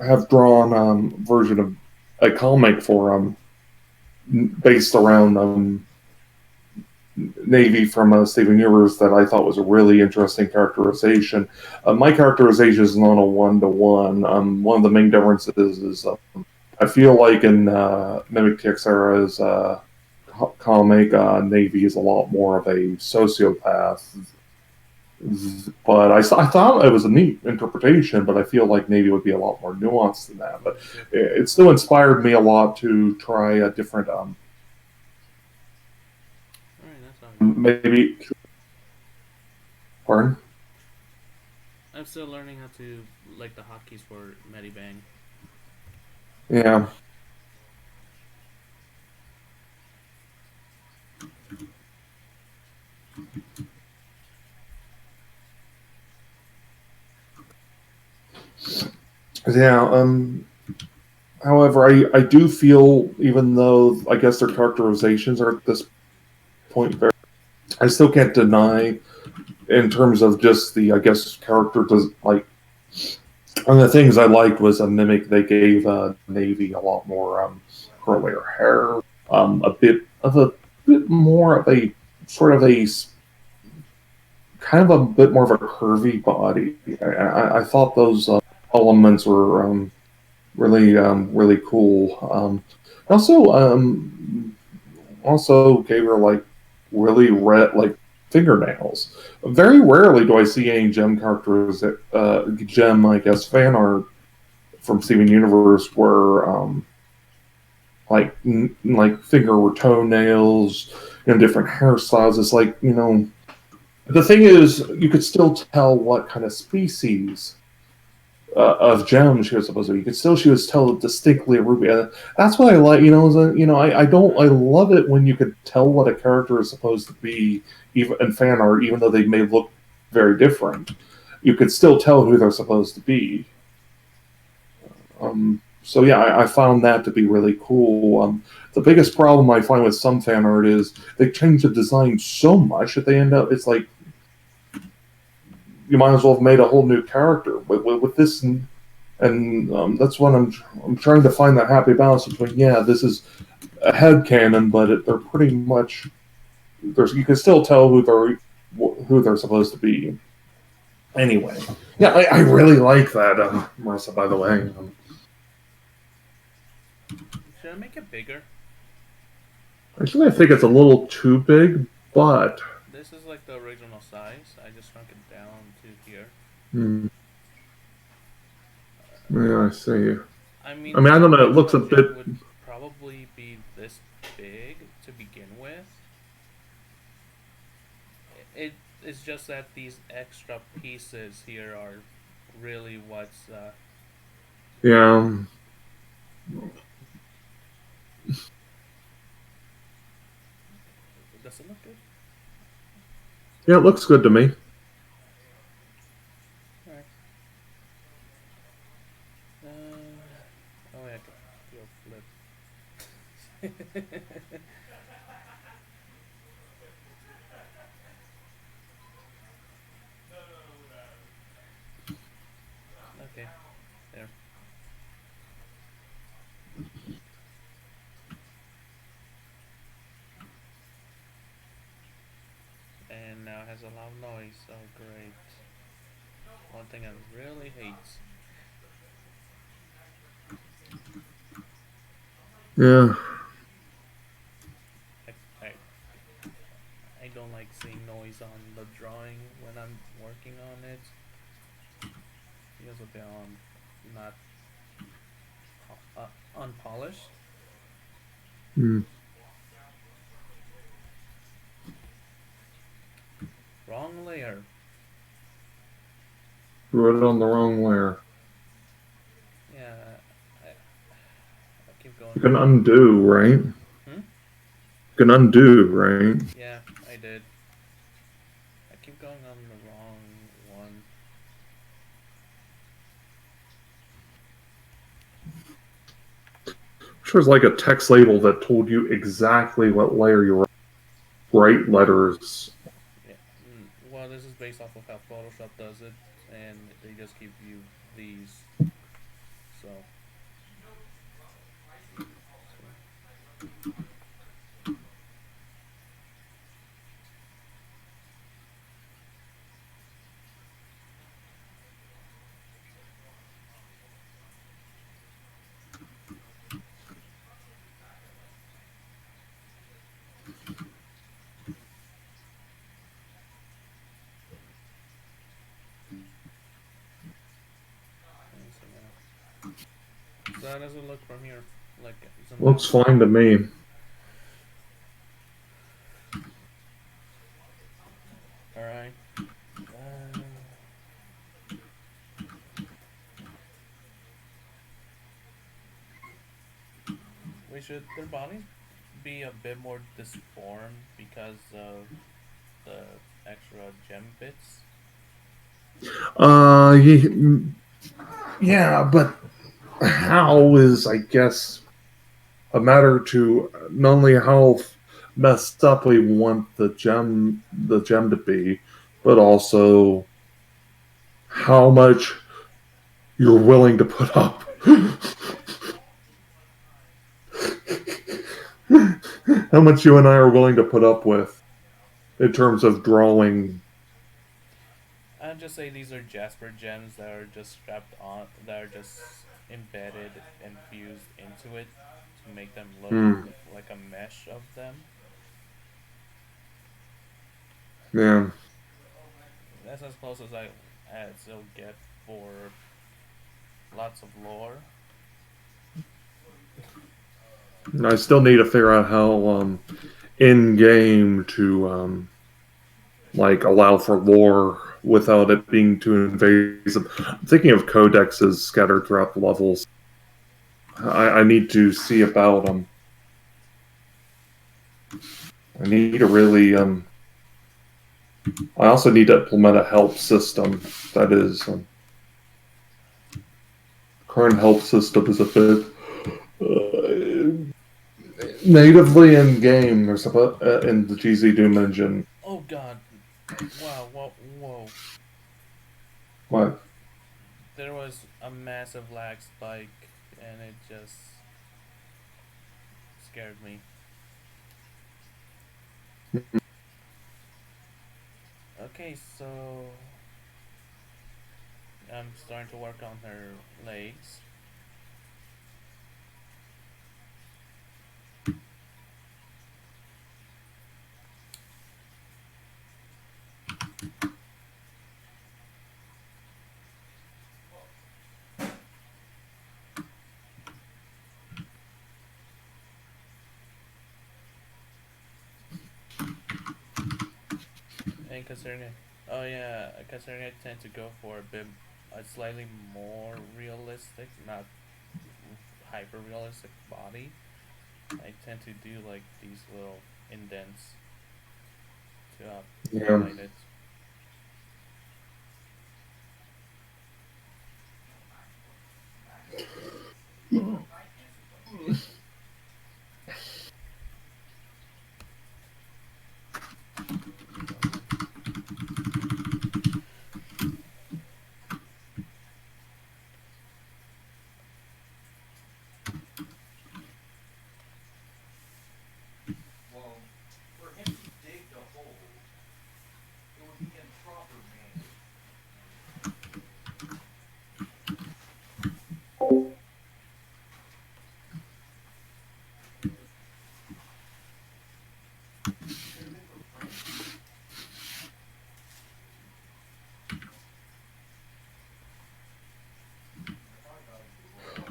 have drawn version of a comic for based around Navy from Steven Universe that I thought was a really interesting characterization. My characterization is not a one-to-one. One of the main differences is I feel like in Mimic TXR's comic, Navy is a lot more of a sociopath. But I thought it was a neat interpretation, but I feel like Navy would be a lot more nuanced than that. But it still inspired me a lot to try a different, Alright, that's all good. maybe, pardon? I'm still learning how to like the hotkeys for Medibang. Yeah. Yeah. However, I do feel, even though I guess their characterizations are at this point very, I still can't deny, in terms of just the, I guess, character, does like, one of the things I liked was a Mimic. They gave Navy a lot more curlier hair, a bit more of a sort of a kind of a bit more of a curvy body. I thought those elements were really cool. Also, also gave her like really red like fingernails. Very rarely do I see any gem characters that gem I guess fan art from Steven Universe where like finger or toenails and different hairstyles. It's like, the thing is you could still tell what kind of species of gem she was supposed to be. You could still she was tell distinctly a ruby. That's what I like. I don't. I love it when you could tell what a character is supposed to be, even in fan art, even though they may look very different. You could still tell who they're supposed to be. So yeah, I found that to be really cool. The biggest problem I find with some fan art is they change the design so much that they end up. It's like you might as well have made a whole new character with this and that's what I'm trying to find that happy balance between. Yeah, this is a head canon, but they're pretty much you can still tell who they're supposed to be. Anyway, yeah, I really like that, Marissa. By the way, Should I make it bigger? actually, I think it's a little too big, but This is like the original size. I just shrunk it down to here. hmm, yeah, I see. I I mean, mean, I the don't know. It looks a original bit. gem would probably be this big to begin with. It's just that these extra pieces here are really what's. Yeah, Does it look good? yeah, it looks good to me. Alright. Oh yeah, do a flip. Okay, there. And now it has a loud noise. Oh great. One thing I really hate. Yeah, I making noise on the drawing when I'm working on it. Feels a bit not unpolished. Hmm. Wrong layer. Wrote it on the wrong layer. Yeah, I keep You going can on. undo, right? You Hmm? can undo, right? Yeah, I did. I keep going on the wrong one. Sure, it's like a text label that told you exactly what layer you were. Bright letters. Yeah. Well, this is based off of how Photoshop does it, and they just give you these. So, so yeah. So how does it look from here? Like zoomed Looks out. fine to me. All right. Uh, we should their bodies be a bit more disformed because of the extra gem bits. Uh, yeah, but how is, I guess, a matter to not only how messed up we want the gem to be, but also how much you're willing to put up. How much you and I are willing to put up with in terms of drawing. I'd just say these are Jasper gems that are just strapped on, that are just embedded and fused into it to make them look Hmm. like a mesh of them. Yeah. That's as close as it'll get for lots of lore. I still need to figure out how in game to like allow for lore without it being too invasive. I'm thinking of codexes scattered throughout the levels. I need to see about them. I need to really. I also need to implement a help system. That is, current help system is a bit natively in game. There's in the GZ Doom engine. Oh god. Wow, whoa, whoa. What? There was a massive lag spike and it just scared me. Okay, so I'm starting to work on her legs. And considering, oh yeah, considering I tend to go for a slightly more realistic, not hyper realistic body, I tend to do like these little indents to Yeah. highlight it.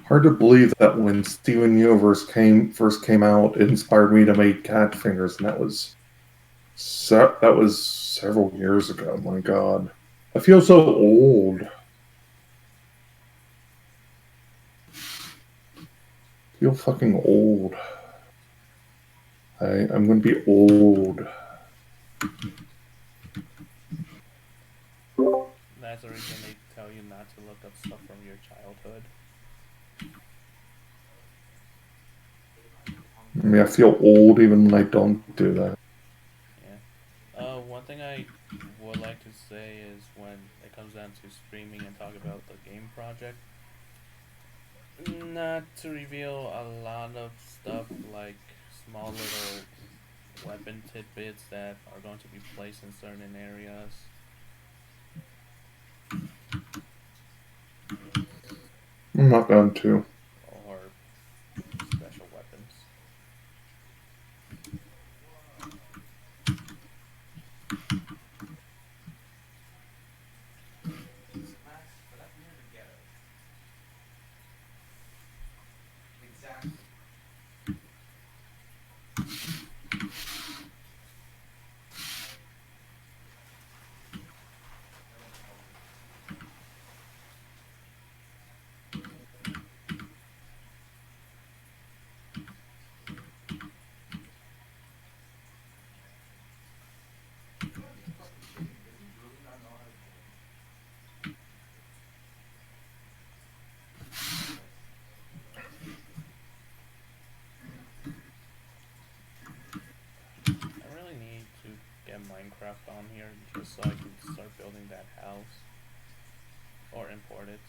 Hard to believe that when Steven Universe first came out, it inspired me to make cat fingers, and that was several years ago. My God, I feel so old. I feel fucking old. I'm gonna be old. That's the reason they tell you not to look up stuff from your childhood. I mean, I feel old even when I don't do that. Yeah. One thing I would like to say is when it comes down to streaming and talk about the game project, not to reveal a lot of stuff like small little weapon tidbits that are going to be placed in certain areas I'm not going to. or special weapons. I really need to get Minecraft on here just so I can start building that house or import it.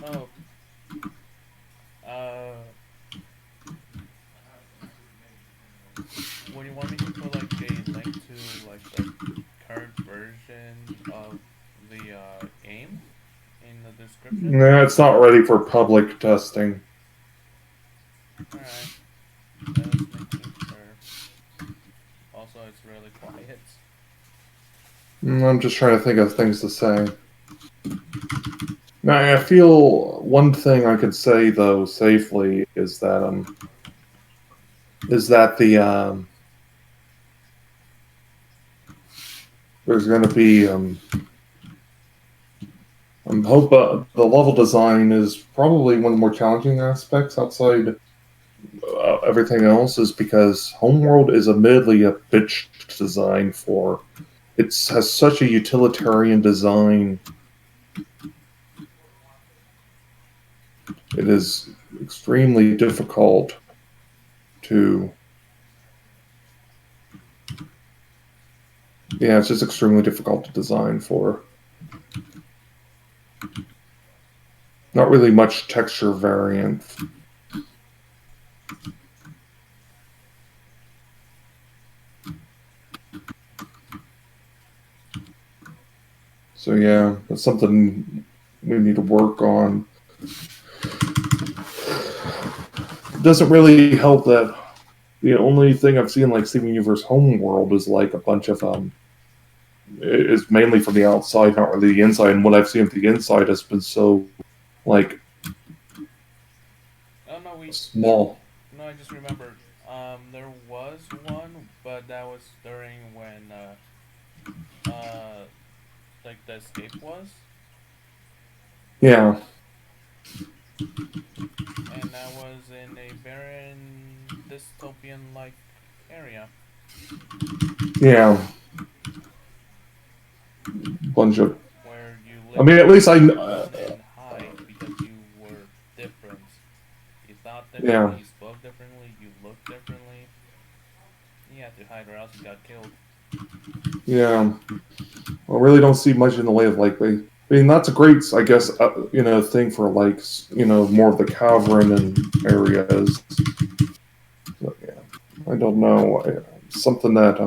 Oh, uh, would you want me to put like a link to like the current version of the game in the description? Nah, it's not ready for public testing. Alright, just making sure. Also, it's really quiet. I'm just trying to think of things to say. Now, I feel one thing I could say though safely is that there's going to be hope the level design is probably one of the more challenging aspects outside everything else is because Homeworld is admittedly a bitch design for it has such a utilitarian design. It is extremely difficult to yeah, it's just extremely difficult to design for. Not really much texture variant. So yeah, that's something we need to work on. It doesn't really help that the only thing I've seen like Steven Universe Homeworld is like a bunch of is mainly from the outside, not really the inside. And what I've seen of the inside has been so like Oh no, we there. small. No, I just remembered There was one, but that was during when uh, like the escape was, Yeah, and that was in a barren dystopian like area yeah, bunch of. where you I mean, at literally least had to run and hide because you were different. You thought differently, yeah, you spoke differently, you looked differently. You had to hide or else you got killed. yeah. I really don't see much in the way of like they. I mean, that's a great, I guess, thing for like, more of the cavern and areas. But yeah, I don't know. Something that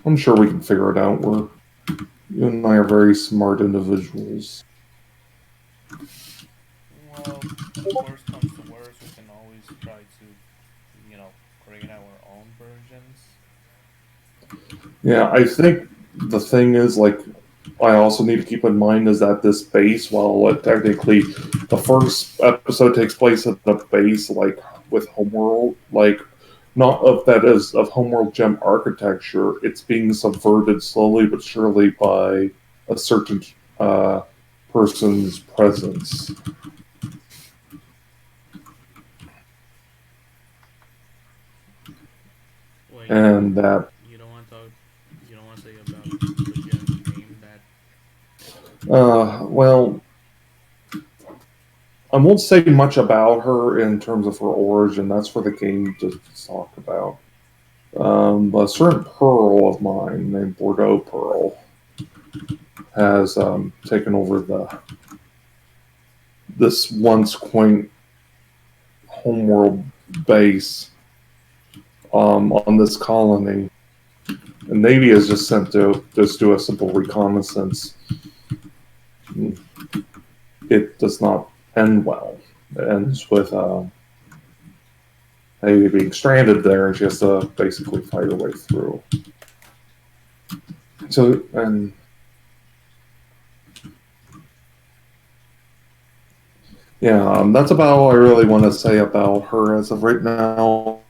I'm sure we can figure it out. You and I are very smart individuals. Well, if worst comes to worst, we can always try to, you know, create our own versions. Yeah, I think the thing is, like, I also need to keep in mind is that this base, while it technically the first episode takes place at the base, like with Homeworld, like not of that is of Homeworld gem architecture, it's being subverted slowly but surely by a certain uh, person's presence, Wait, and that you don't want to talk, you don't want to say about the gem's name that. well, I won't say much about her in terms of her origin. That's for the game to talk about. But a certain Pearl of mine named Bordeaux Pearl has taken over the this once quaint homeworld base on this colony. The Navy has just sent to just do a simple reconnaissance. It does not end well. It ends with Navy being stranded there, and she has to basically fight her way through. So, and yeah, that's about all I really want to say about her as of right now.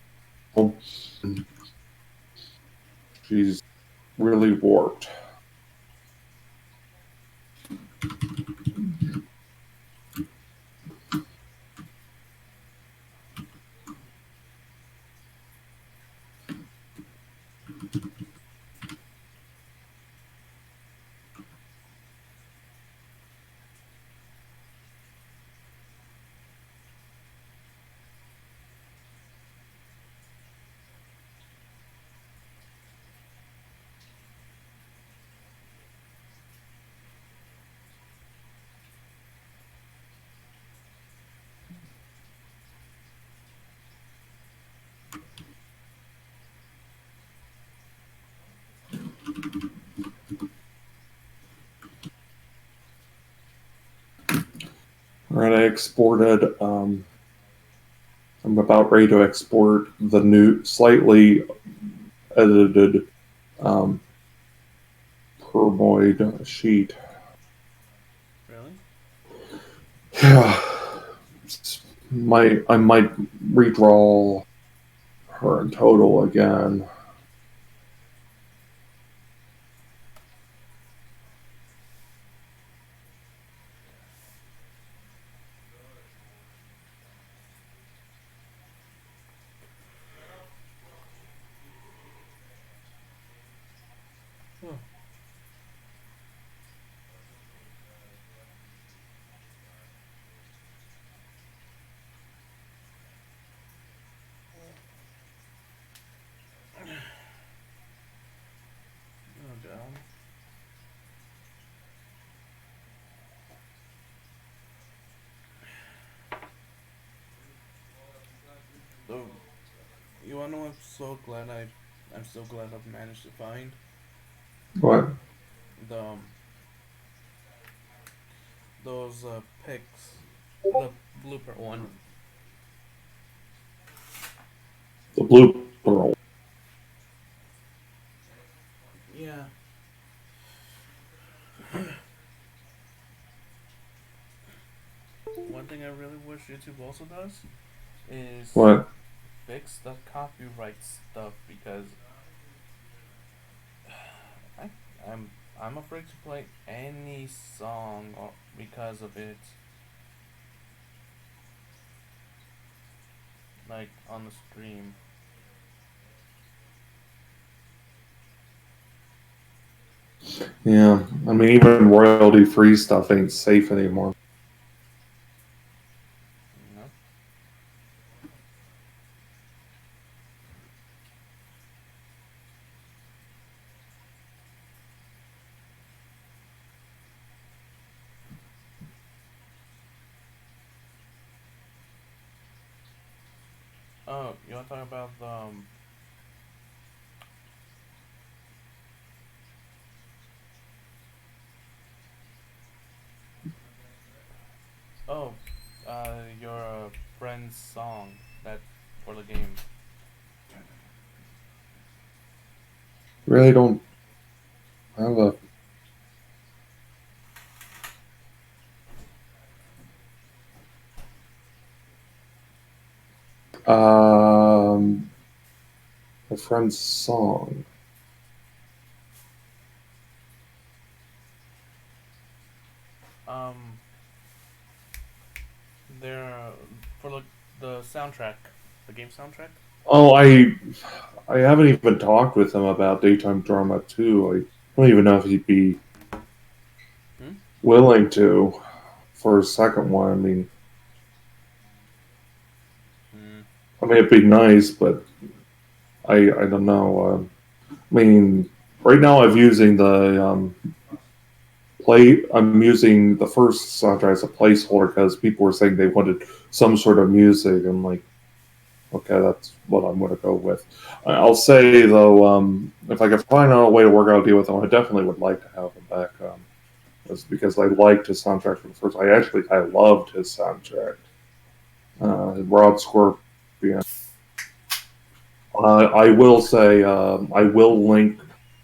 She's really warped. Right, I exported. I'm about ready to export the new, slightly edited um, Permoid sheet. Really? Yeah, I might redraw her in total again. Huh. Oh god. So, you wanna know? I'm so glad I've managed to find What? the those pics, the blooper one. The blue pearl. Yeah. One thing I really wish YouTube also does is What? fix the copyright stuff because I I'm I'm afraid to play any song because of it, like on the stream. Yeah, I mean, even royalty-free stuff ain't safe anymore. You know. Oh, you want to talk about the oh, your friend's song that for the game. Really don't have a friend's song. Um, they're for the soundtrack, the game soundtrack. Oh, I haven't even talked with him about daytime drama too. I don't even know if he'd be Hmm. willing to for a second one. Hmm. I mean, it'd be nice, but I don't know. I mean, right now I'm using the play. I'm using the first soundtrack as a placeholder because people were saying they wanted some sort of music. I'm like, okay, that's what I'm going to go with. I'll say though, if I can find out a way to work out a deal with him, I definitely would like to have him back. Just because I liked his soundtrack from the first. I loved his soundtrack. Rod Scorpion. I will say I will link.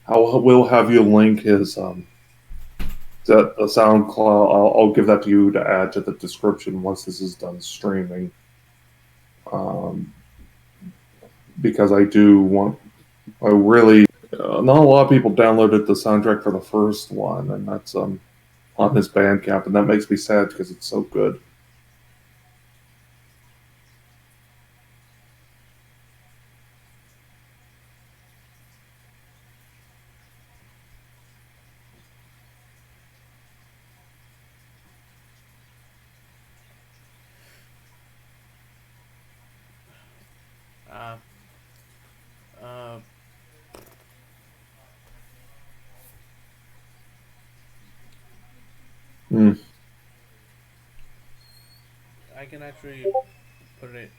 I will have you link his the SoundCloud. I'll give that to you to add to the description once this is done streaming. Um, because I do want. I really. Not a lot of people downloaded the soundtrack for the first one, and that's on his Bandcamp, and that makes me sad because it's so good. Uh, uh, Mm. I can actually put it.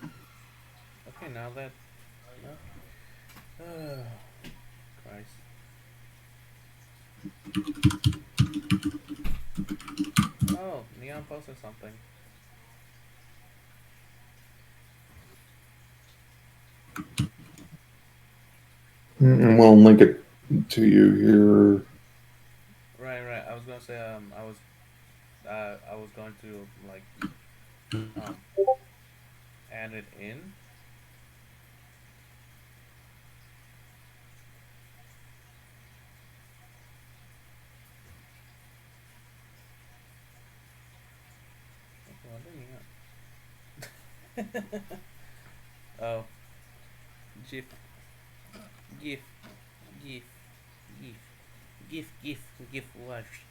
Okay, now that no. Christ. Oh, Neon posted something. We'll link it to you here. Right, right. I was gonna say I was going to like um add it in. Okay, what did you Oh, GIF, GIF, GIF, GIF, GIF, GIF, GIF. Watch.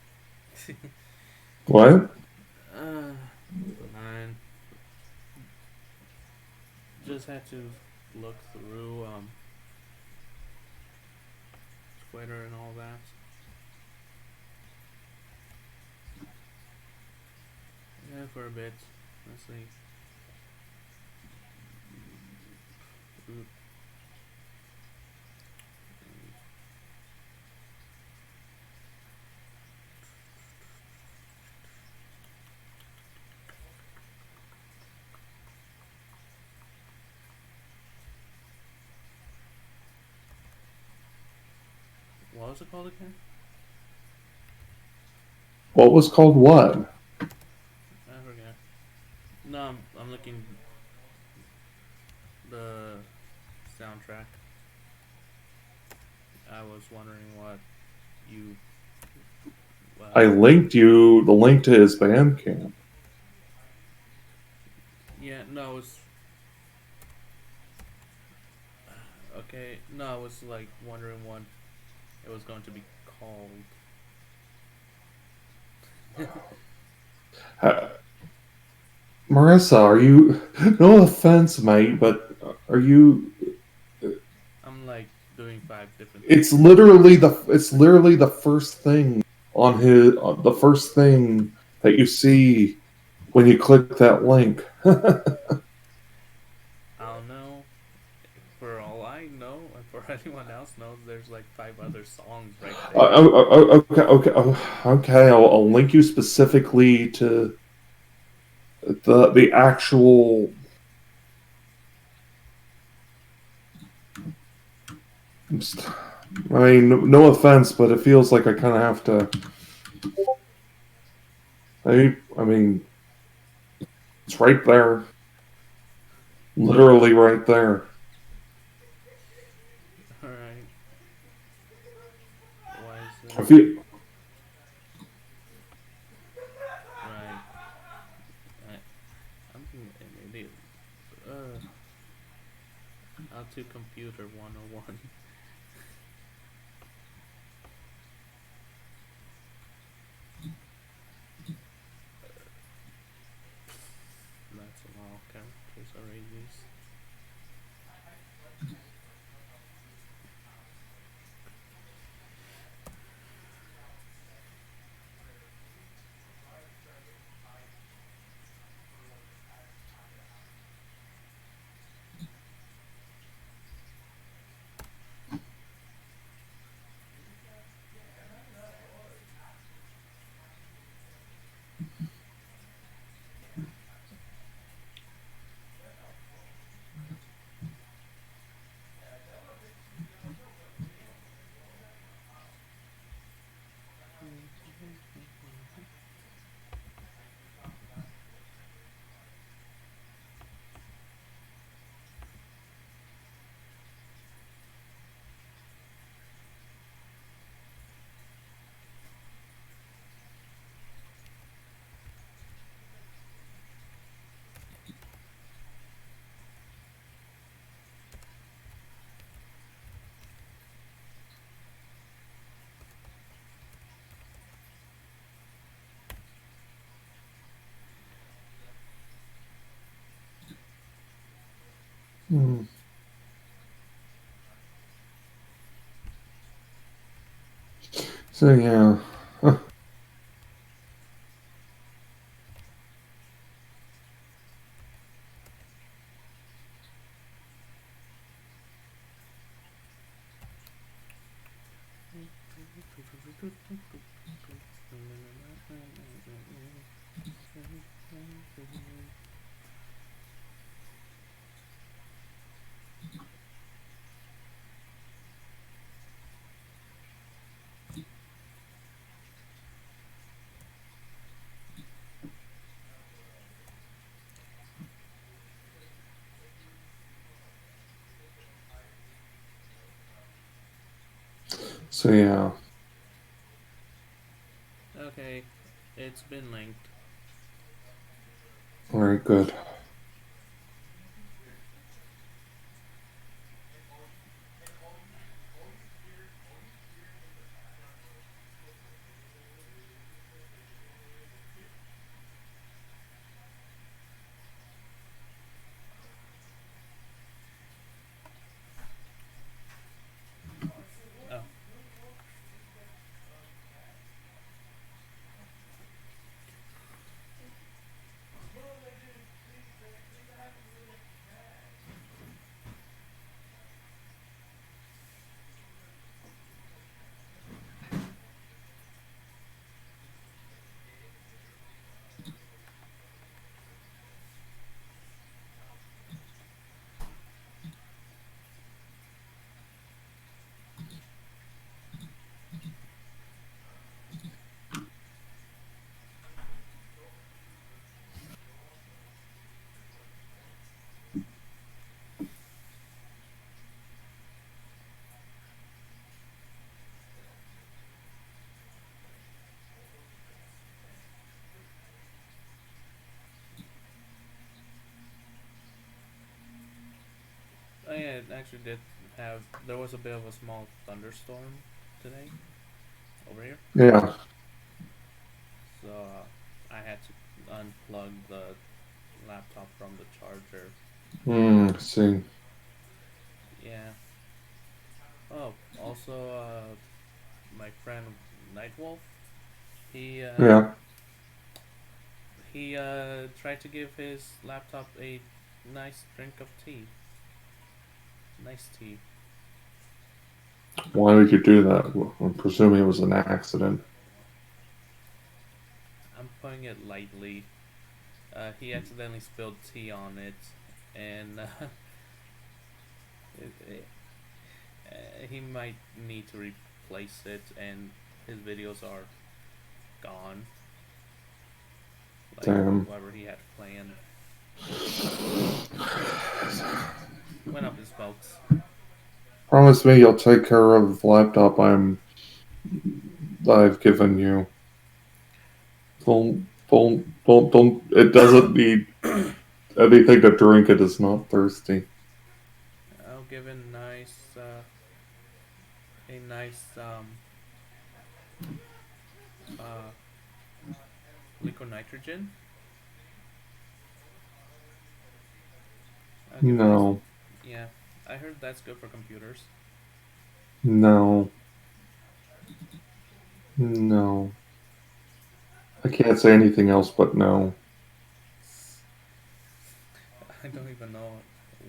What? uh, man, just had to look through Twitter and all that. Yeah, for a bit. Let's see. Oop. What was it called again? What was called what? I forget. No, I'm looking the soundtrack. I was wondering what you. I Uh, linked you the link to his Bandcamp. yeah, no, it's okay. No, I was like wondering what it was going to be called. Uh, Marissa, are you? No offense, mate, but are you? I'm like doing five different things It's right now. literally the first thing on his the first thing that you see when you click that link. I don't know. For all I know, and for anyone else knows, there's like five other songs right there. Okay. I'll link you specifically to the actual. I mean, no offense, but it feels like I kind of have to. I mean, it's right there, literally right there. All right. Why is I it feel. right? I, I'm being an idiot. Uh, how to computer 101. That's a lot of characters already. Hmm. So yeah. So yeah. Okay, it's been linked. All right. Good. Oh, Oh yeah, it actually did have. There was a bit of a small thunderstorm today over here, Yeah. so I had to unplug the laptop from the charger. See. Yeah. Oh, also, my friend Nightwolf, he Yeah. tried to give his laptop a nice drink of tea. Nice tea. Why would you do that? Well, I'm presuming it was an accident. I'm putting it lightly. He accidentally spilled tea on it, and it, it, he might need to replace it. And his videos are gone, like Damn. whatever he had planned went up in smokes. Promise me you'll take care of the laptop I've given you. Don't. It doesn't need anything to drink. It is not thirsty. I'll give it a nice uh, liquid nitrogen. I'll give it a nice. No. Yeah, I heard that's good for computers. No. No. I can't say anything else but no. I don't even know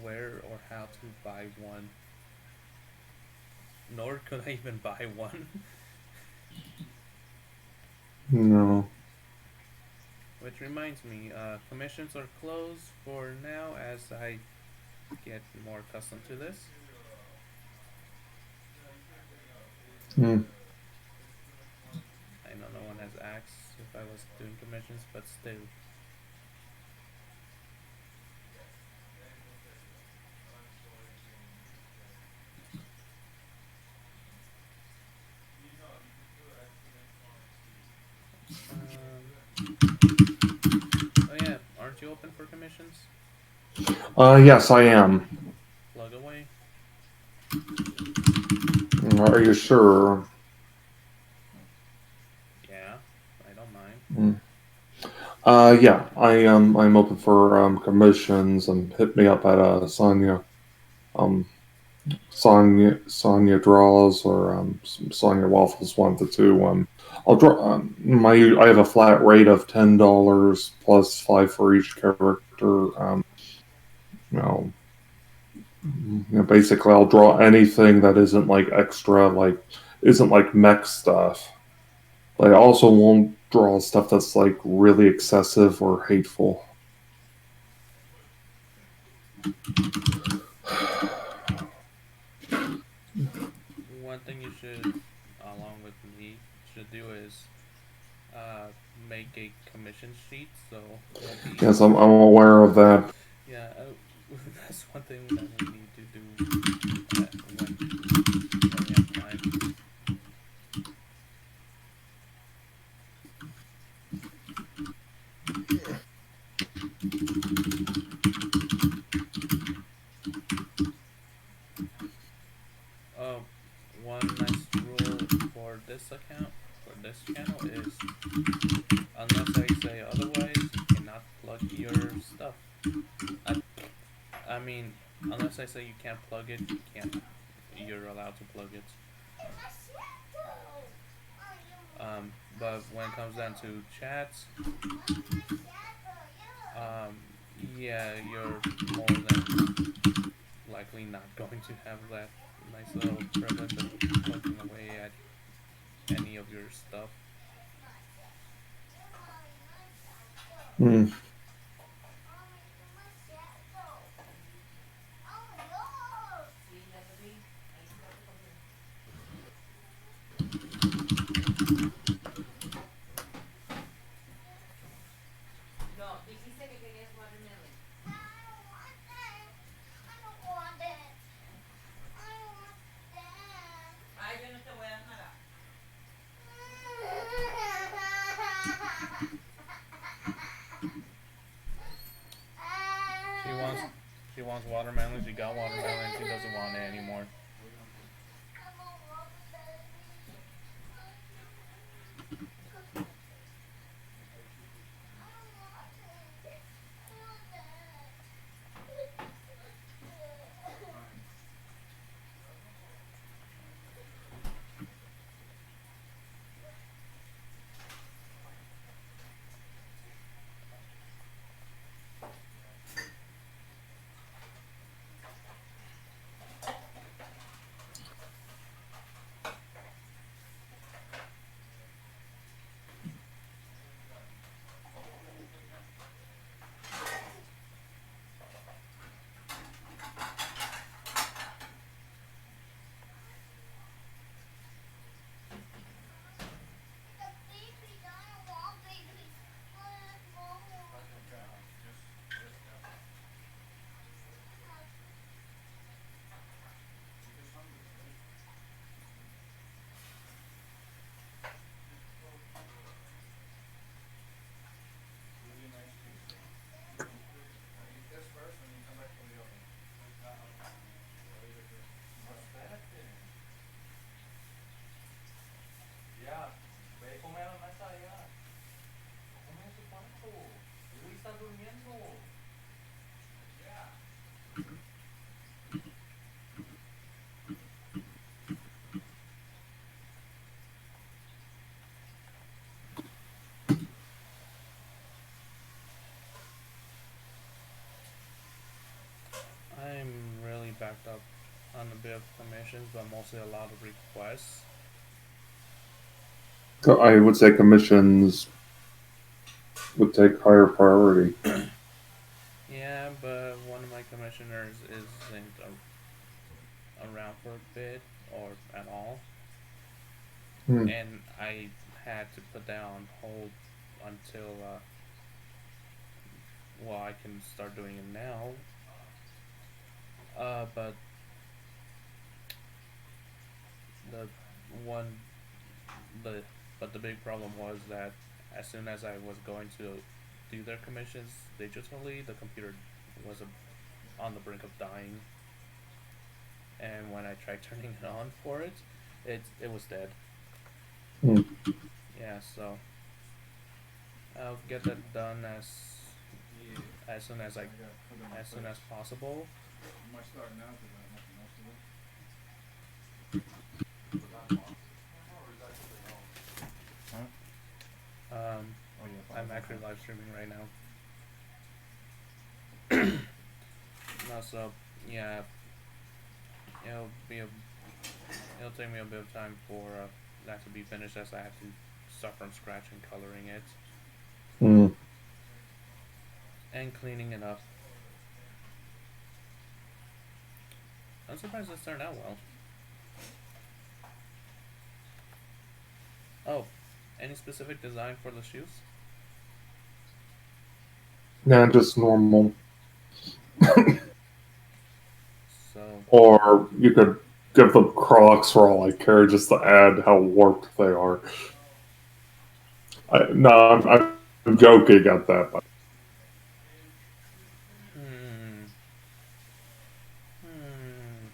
where or how to buy one, nor could I even buy one. No. Which reminds me, commissions are closed for now as I get more accustomed to this. Hmm. I know no one has asked if I was doing commissions, but still. Um, oh yeah, aren't you open for commissions? Yes, I am. Plug away. Are you sure? Yeah, I don't mind. Hmm. Yeah, I'm open for commissions and hit me up at Sonya. Um, Sonya draws or Sonya waffles, one of the two. I'll draw I have a flat rate of $10 plus five for each character. You know, basically I'll draw anything that isn't like extra, like isn't like mech stuff. But I also won't draw stuff that's like really excessive or hateful. One thing you should, along with me, should do is make a commission sheet so we'll be. Yes, I'm aware of that. Yeah, that's one thing that we need to do when we have time. Oh, one nice rule for this account, for this channel, is unless I say otherwise, you cannot plug your stuff. I, I mean, unless I say you can't plug it, you can't. You're allowed to plug it. But when it comes down to chats, yeah, you're more than likely not going to have that nice little privilege of plugging away at any of your stuff. Mm. She wants He wants watermelons. He got watermelons. He doesn't want it anymore. Ya, ve a comer a la mesa ya. Come en su cuarto. Luis está durmiendo. I'm really backed up on a bit of commissions, but mostly a lot of requests. So I would say commissions would take higher priority. Yeah, but one of my commissioners isn't around for a bit or at all, Hmm. and I had to put that on hold until well, I can start doing it now. But the one the but the big problem was that as soon as I was going to do their commissions digitally, the computer was on the brink of dying, and when I tried turning it on for it, it was dead. Hmm. Yeah, so I'll get that done as soon as as soon as possible. Um, I'm actually live streaming right now. No, so yeah, it'll be a it'll take me a bit of time for that to be finished, as I have to start from scratch and coloring it Hmm. and cleaning it up. I'm surprised this turned out well. Oh, any specific design for the shoes? Nah, just normal. So, Or you could give them Crocs for all I care, just to add how warped they are. No, I'm joking at that. hmm, hmm,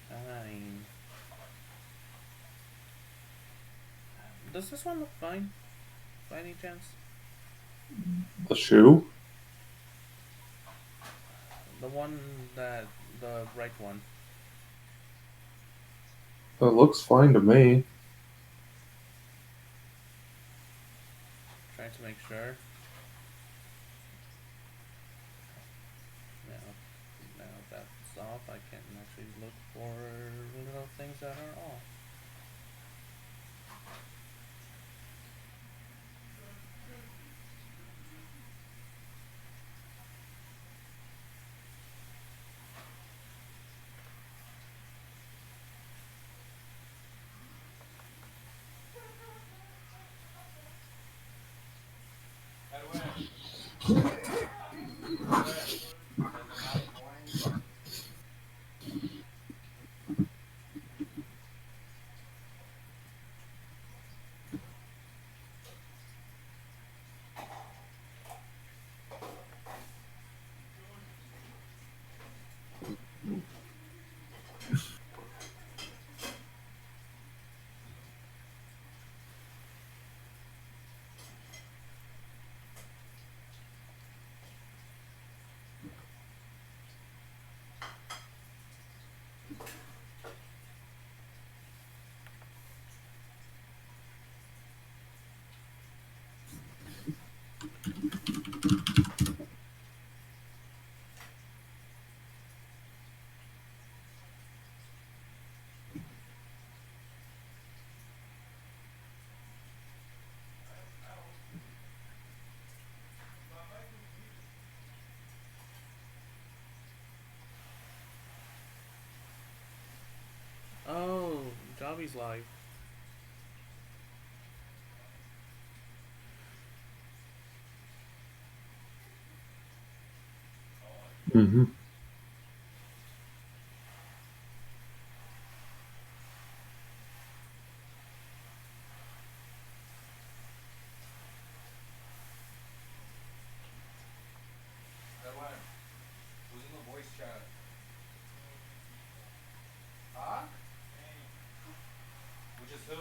fine. Does this one look fine, by any chance? The shoe? The one that, the right one. It looks fine to me. Trying to make sure. Now, now that's off, I can actually look for little things that are off. he's live. Mm-hmm. Who's in the voice chat? Huh? Which is who?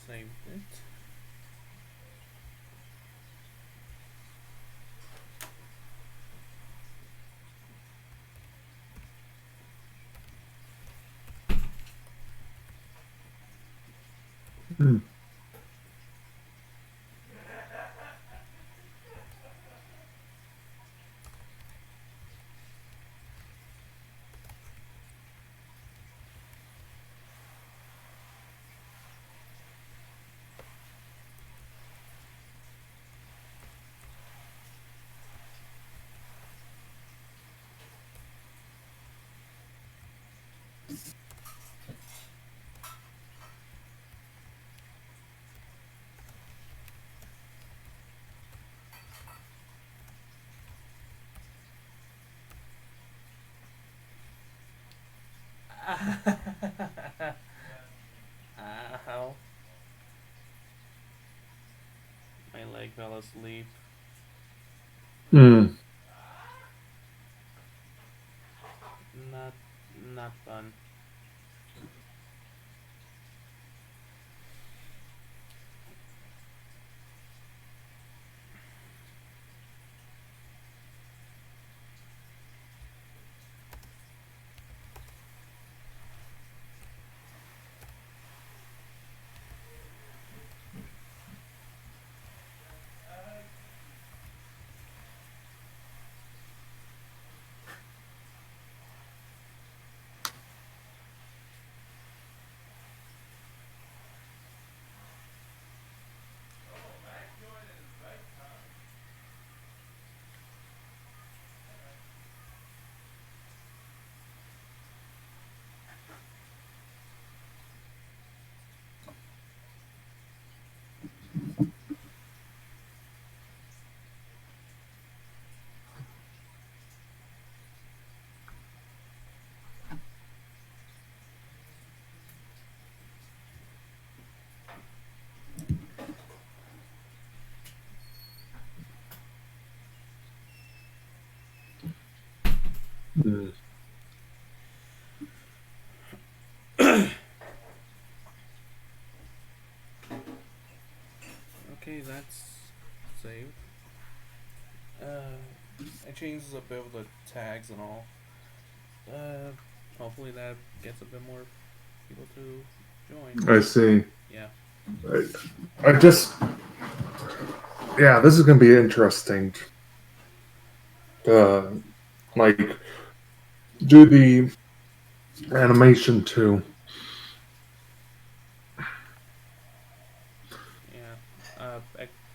Saved it. Mm. Ow. My leg fell asleep. Mm. Not not fun. Mm. Okay, that's saved. I changed a bit of the tags and all. Uh, Hopefully that gets a bit more people to join. I see. Yeah. I just, yeah, this is going to be interesting. Uh, like, do the animation too. Yeah.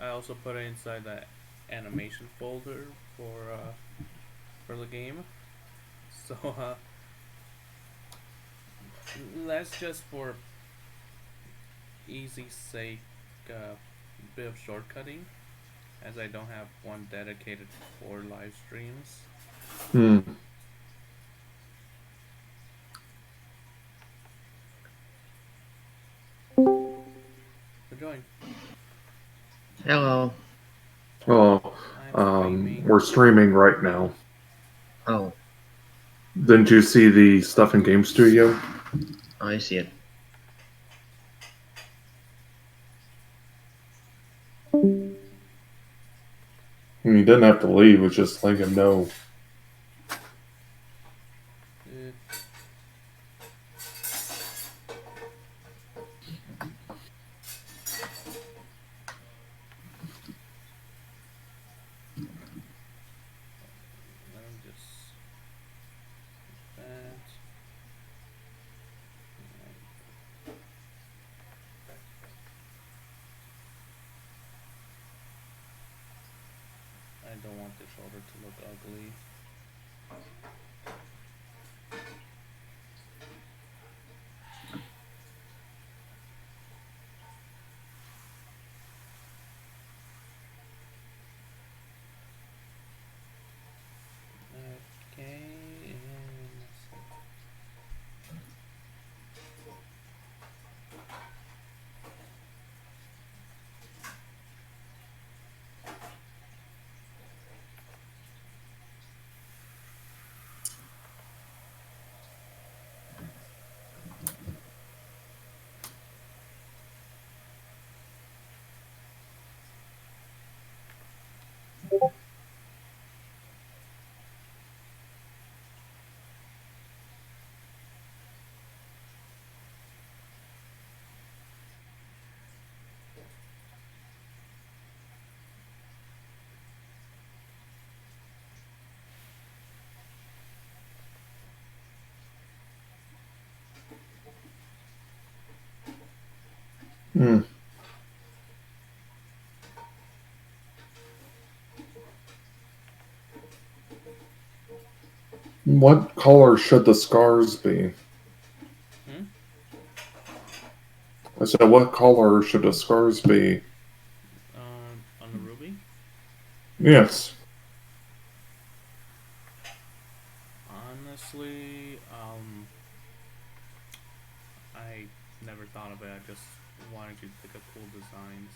I also put it inside the animation folder for the game. So that's just for easy sake, uh, bit of shortcutting, as I don't have one dedicated for live streams. Mm. So join. Hello. Oh, I'm streaming. we're streaming right now. Oh, Didn't you see the stuff in Game Studio? I see it. You didn't have to leave. It was just letting him know. Uh, I don't want the shoulder to look ugly. Okay, and let's see. Hmm. What color should the scars be? Hmm? I said, what color should the scars be? On the ruby? Yes. Honestly, I never thought of it. I just wanted you to think of cool designs.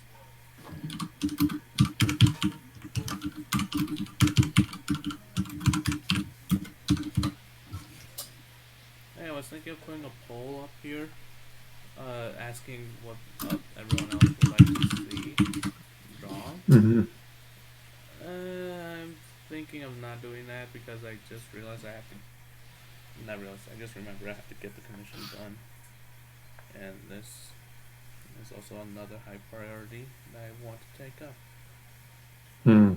Hey, I was thinking of putting a poll up here, asking what everyone else would like to see drawn. Hmm. I'm thinking of not doing that because I just realized I have to. Not realized. I just remember I have to get the commission done, and this is also another high priority that I want to take up. Hmm.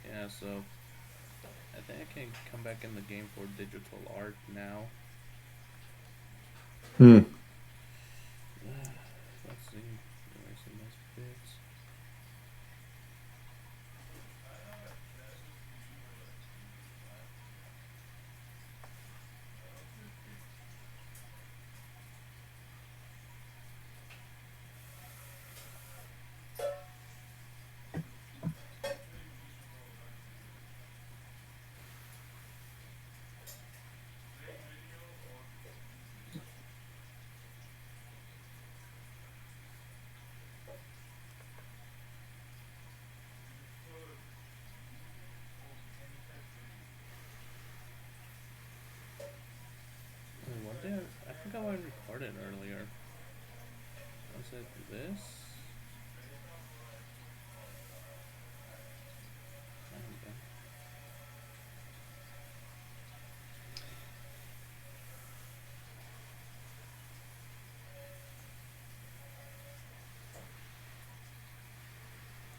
Yeah, so I think I can come back in the game for digital art now. Hmm. Let's see. Erasing those bits. Wait, what did I forgot what I recorded earlier. Was it this?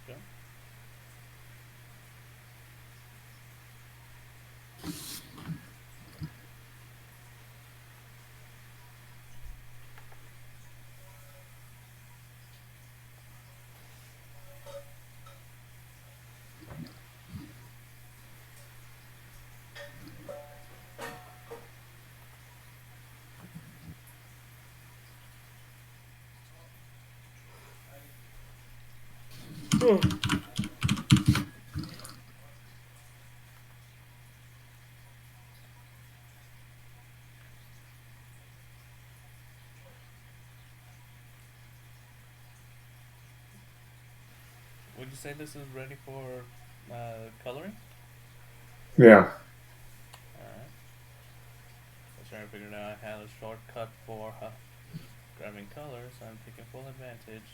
Okay. Go. Would you say this is ready for coloring? Yeah. Alright. I was trying to figure out how to shortcut for grabbing colors. I'm taking full advantage.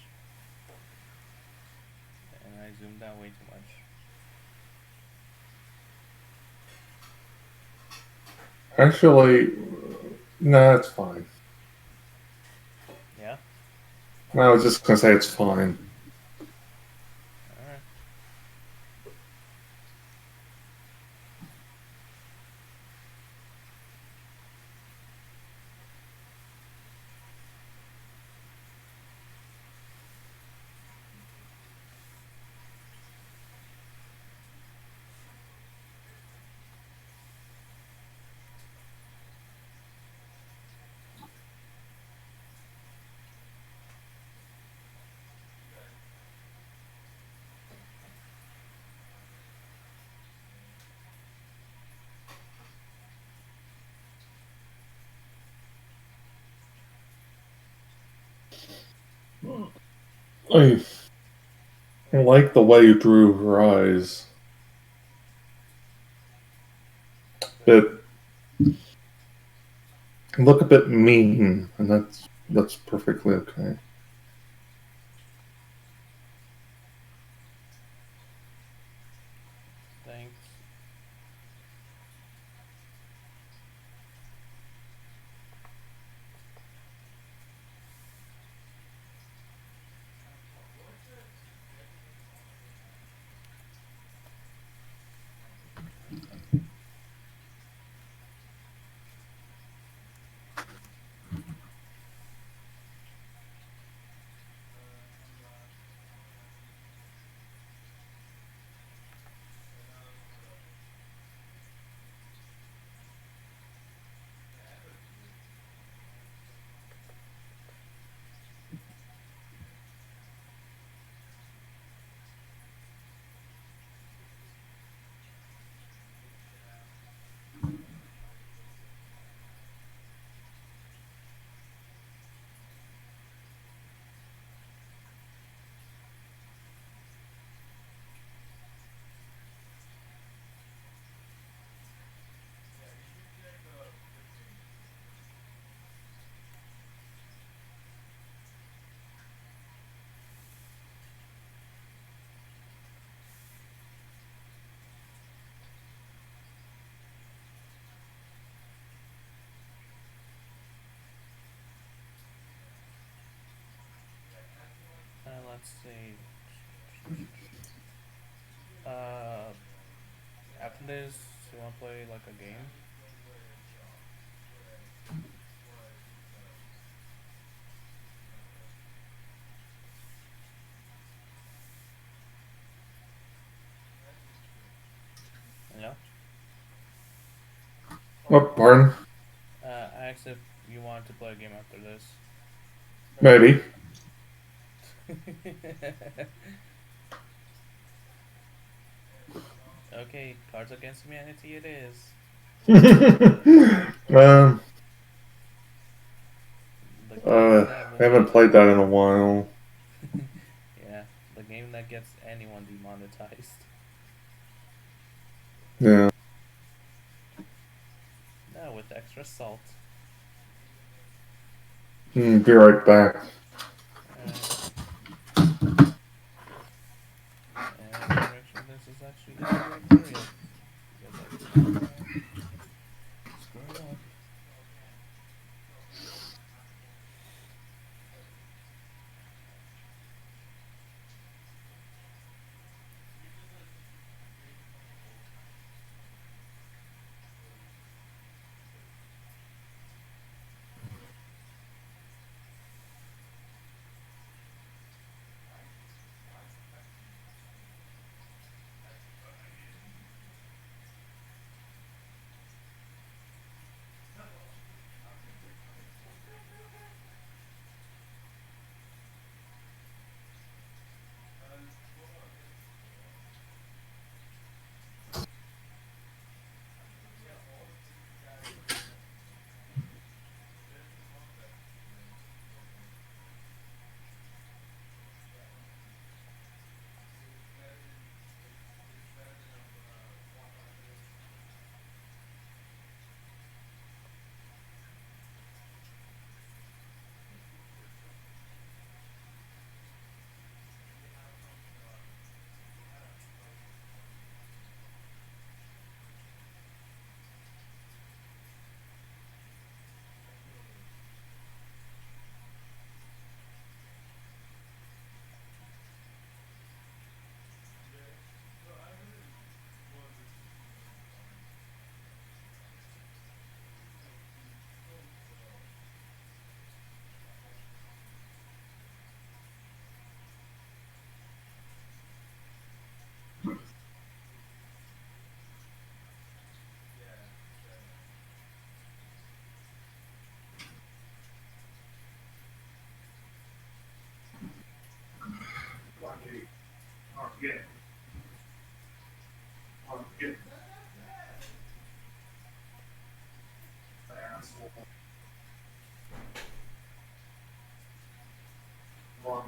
And I zoomed out way too much. Actually, no, it's fine. Yeah? I was just gonna say it's fine. Alright. I like the way you drew her eyes. But look a bit mean, and that's perfectly okay. Thanks. Let's see. Uh, After this, you wanna play like a game? Yeah. What, pardon? I asked if you wanted to play a game after this. Maybe. Okay, Cards Against Humanity it is. um, The game that will I haven't get played that in a while. yeah, the game that gets anyone demonetized. Yeah. No, with extra salt. Be right back. Alright. And let me make sure this is actually the correct area. Because I don't wanna screw it up.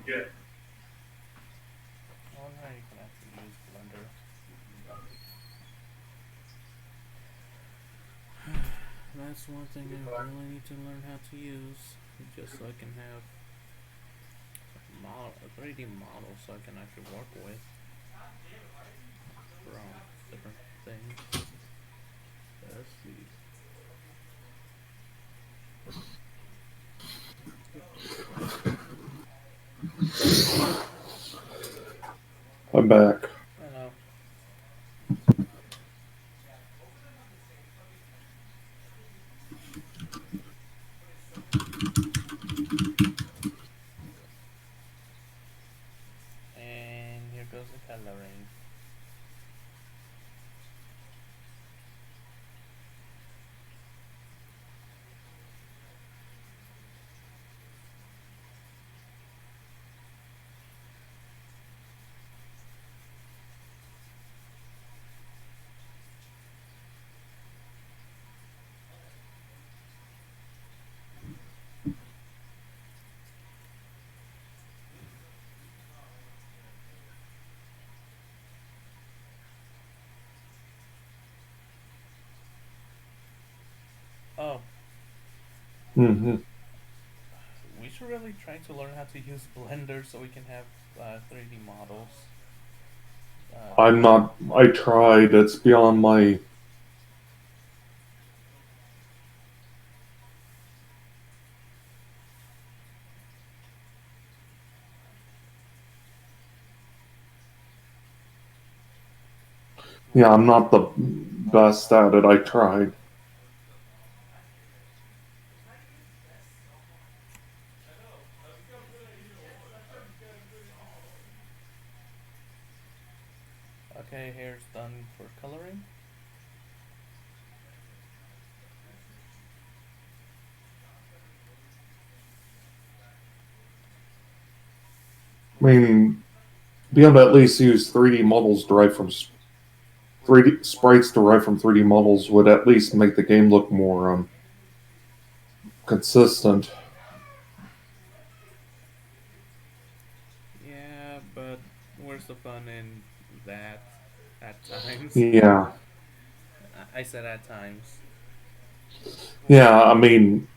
Get that's one thing I really need to learn how to use, just so I can have a 3D model so I can actually work with from different things. Let's see. I'm back. I know. And here goes the coloring. Oh, Hmm. we should really try to learn how to use Blender so we can have 3D models. I'm not. I tried. It's beyond my. Yeah, I'm not the best at it. I tried. Okay, hair's done for coloring. I mean, be able to at least use 3D models derived from 3D sprites derived from 3D models would at least make the game look more consistent. Yeah, but where's the fun in that at times? Yeah, I said at times. yeah. I mean,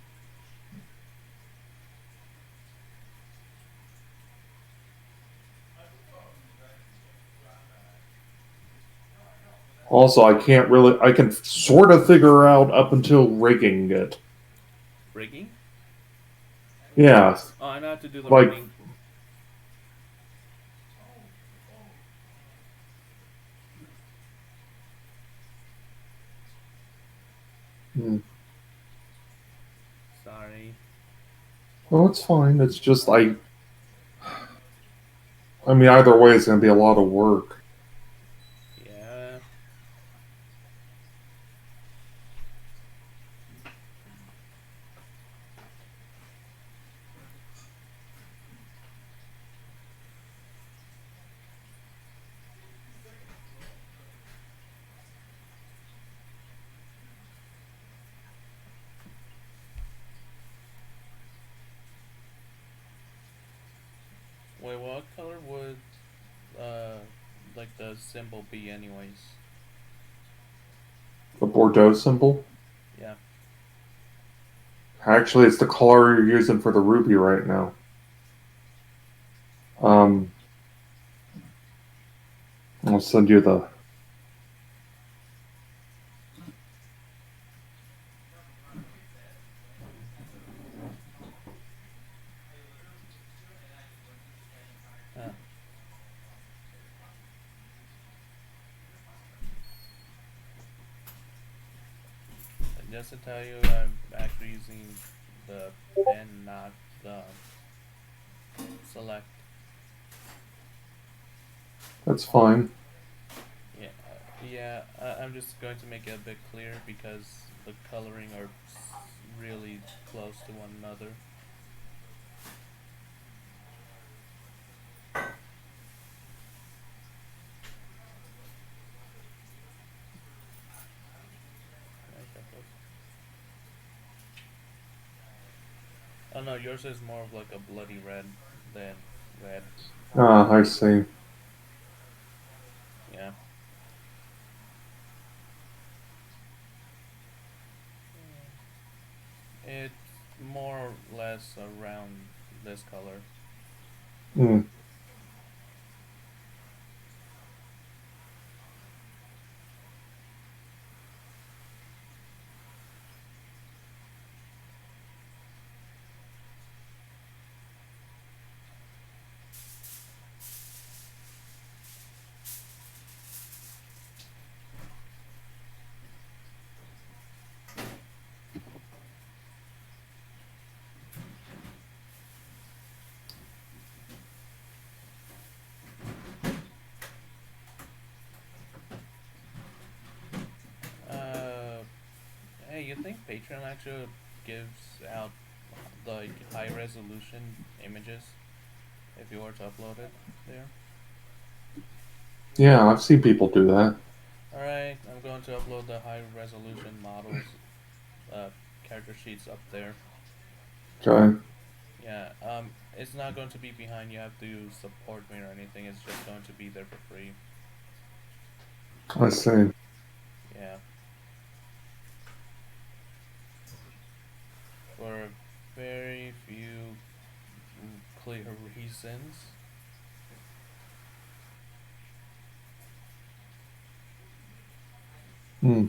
also I can't really. I can sort of figure out up until rigging it. Rigging? Yeah, Oh, I know how to do the like. rigging. Hmm. Sorry. Oh, it's fine. It's just I. I mean, either way, it's going to be a lot of work. Yeah. Wait, what color would uh like the symbol be anyways? The Bordeaux symbol. Yeah. Actually, it's the color you're using for the ruby right now. Um, I'll send you the. Huh. And just to tell you, I'm actually using the pen, not the select. That's fine. Yeah, I'm just going to make it a bit clearer because the coloring are really close to one another. Can I check this? Oh no, yours is more of like a bloody red than red. Ah, I see. Yeah. more or less around this color. Hmm. Uh, hey, you think Patreon actually gives out like high resolution images if you were to upload it there? Yeah, I've seen people do that. Alright, I'm going to upload the high resolution models uh, character sheets up there. Okay. Yeah, it's not going to be behind you have to support me or anything, it's just going to be there for free. I see. Yeah. For very few clear reasons. Hmm.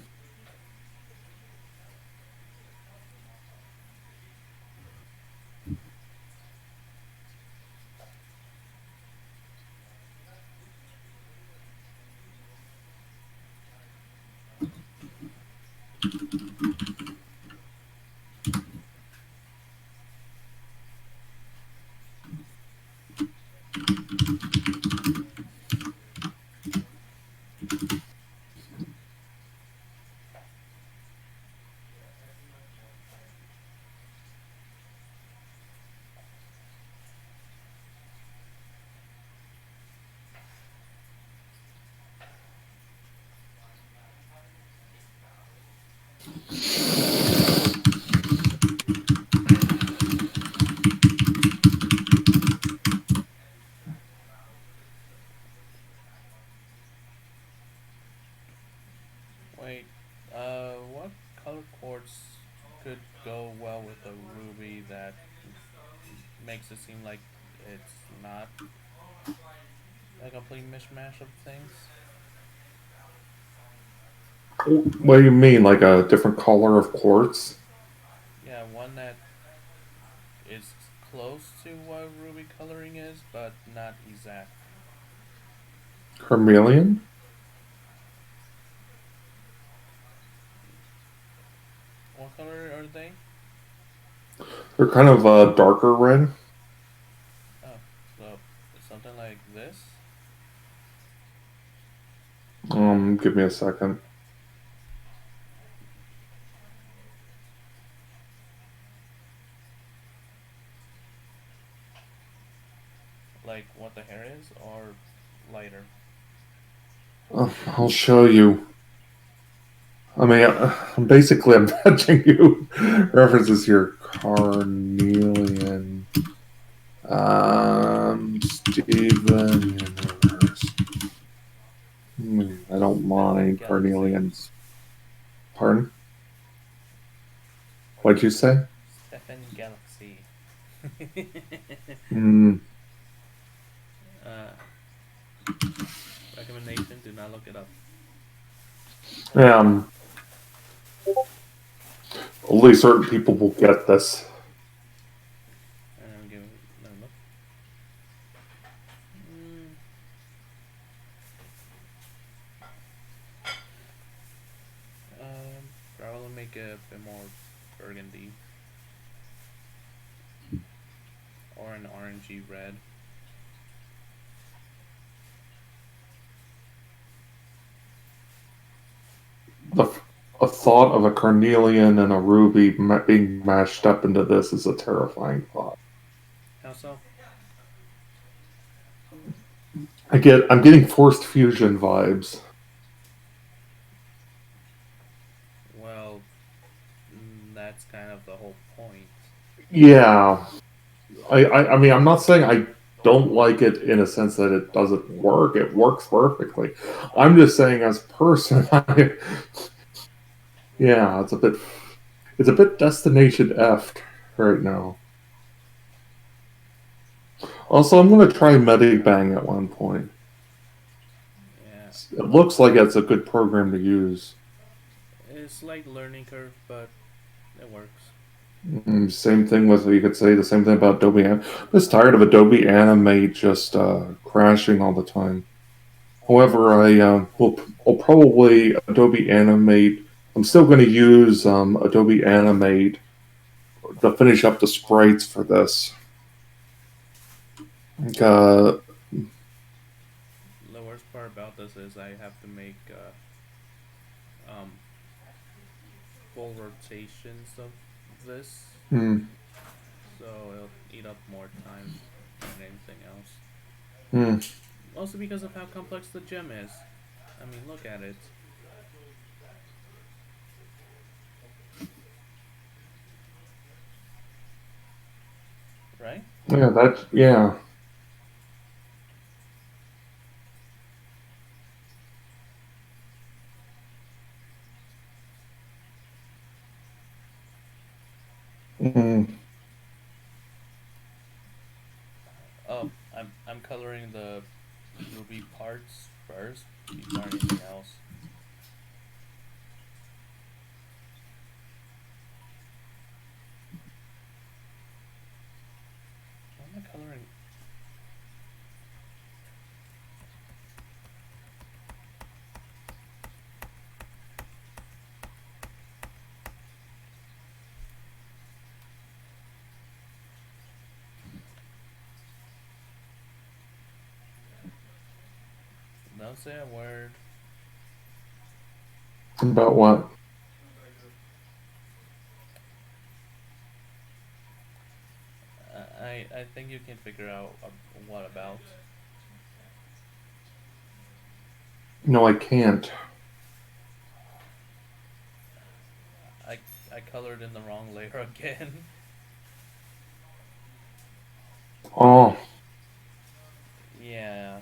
Wait, what color quartz could go well with a ruby that makes it seem like it's not a complete mishmash of things? What do you mean, like a different color of quartz? Yeah, one that is close to what ruby coloring is, but not exact. Carmelian? What color are they? They're kind of a darker red. Oh, so something like this? Give me a second. Like what the hair is, or lighter? I'll show you. I mean, basically, I'm fetching you references here. Carnelian. Steven Universe. I don't Stefan mind Galaxy. Carnelians. Pardon? What'd you say? Stefan Galaxy. Mm, uh, recommendation: do not look it up. yeah, only certain people will get this. Give it another look. Mm, probably make it a bit more burgundy or an orangey red. The a thought of a carnelian and a ruby being mashed up into this is a terrifying thought. How so? I'm getting forced fusion vibes. Well, that's kind of the whole point. Yeah, I mean, I'm not saying I don't like it in a sense that it doesn't work. It works perfectly. I'm just saying, as a person, yeah, it's a bit destination effed right now. Also, I'm going to try Medibang at one point. Yeah, It looks like it's a good program to use. it's like learning curve, but it works. Same thing with, you could say the same thing about Adobe. I'm just tired of Adobe Animate just crashing all the time. However, will probably Adobe Animate. I'm still going to use Adobe Animate to finish up the sprites for this. Uh, The worst part about this is I have to make um, full rotations of this, hmm, so it'll eat up more time than anything else. hmm. Also because of how complex the gem is. I mean, look at it. Right? Yeah, that's yeah. Mm, Oh, I'm coloring the ruby parts first before anything else. Why am I coloring? Don't say a word. about what? I think you can figure out what about. No, I can't. I I colored in the wrong layer again. Oh, Yeah.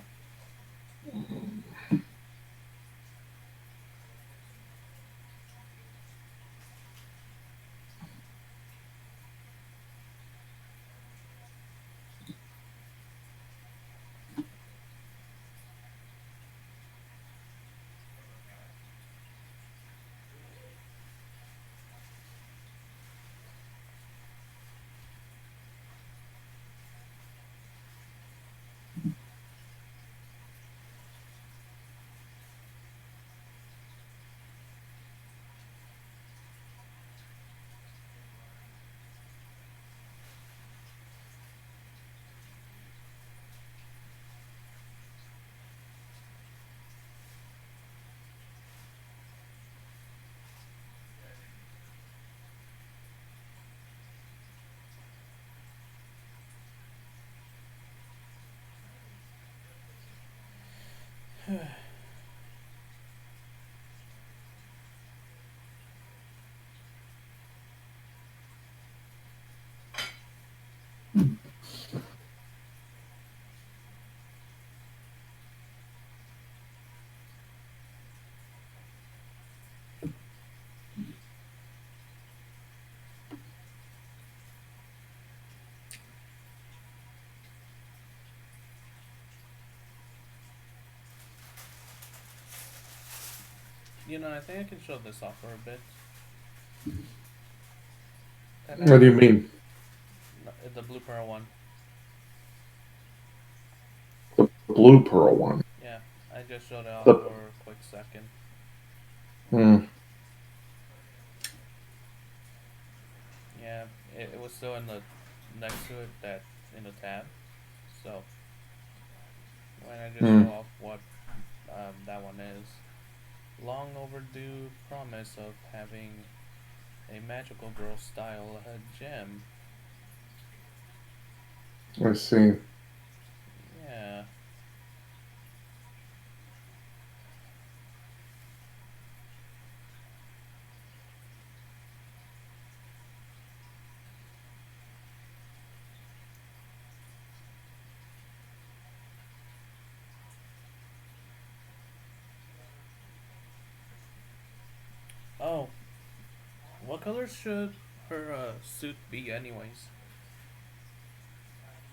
You know, I think I can show this off for a bit. Can what I? do you mean? No, the blue pearl one. The blue pearl one. Yeah, I just showed it off The for a quick second. hmm, Yeah, it was still in the next to it that in the tab. So when I just show hmm. off what that one is, long overdue promise of having a magical girl style gem. I see. Yeah. Oh, what colors should her suit be, anyways?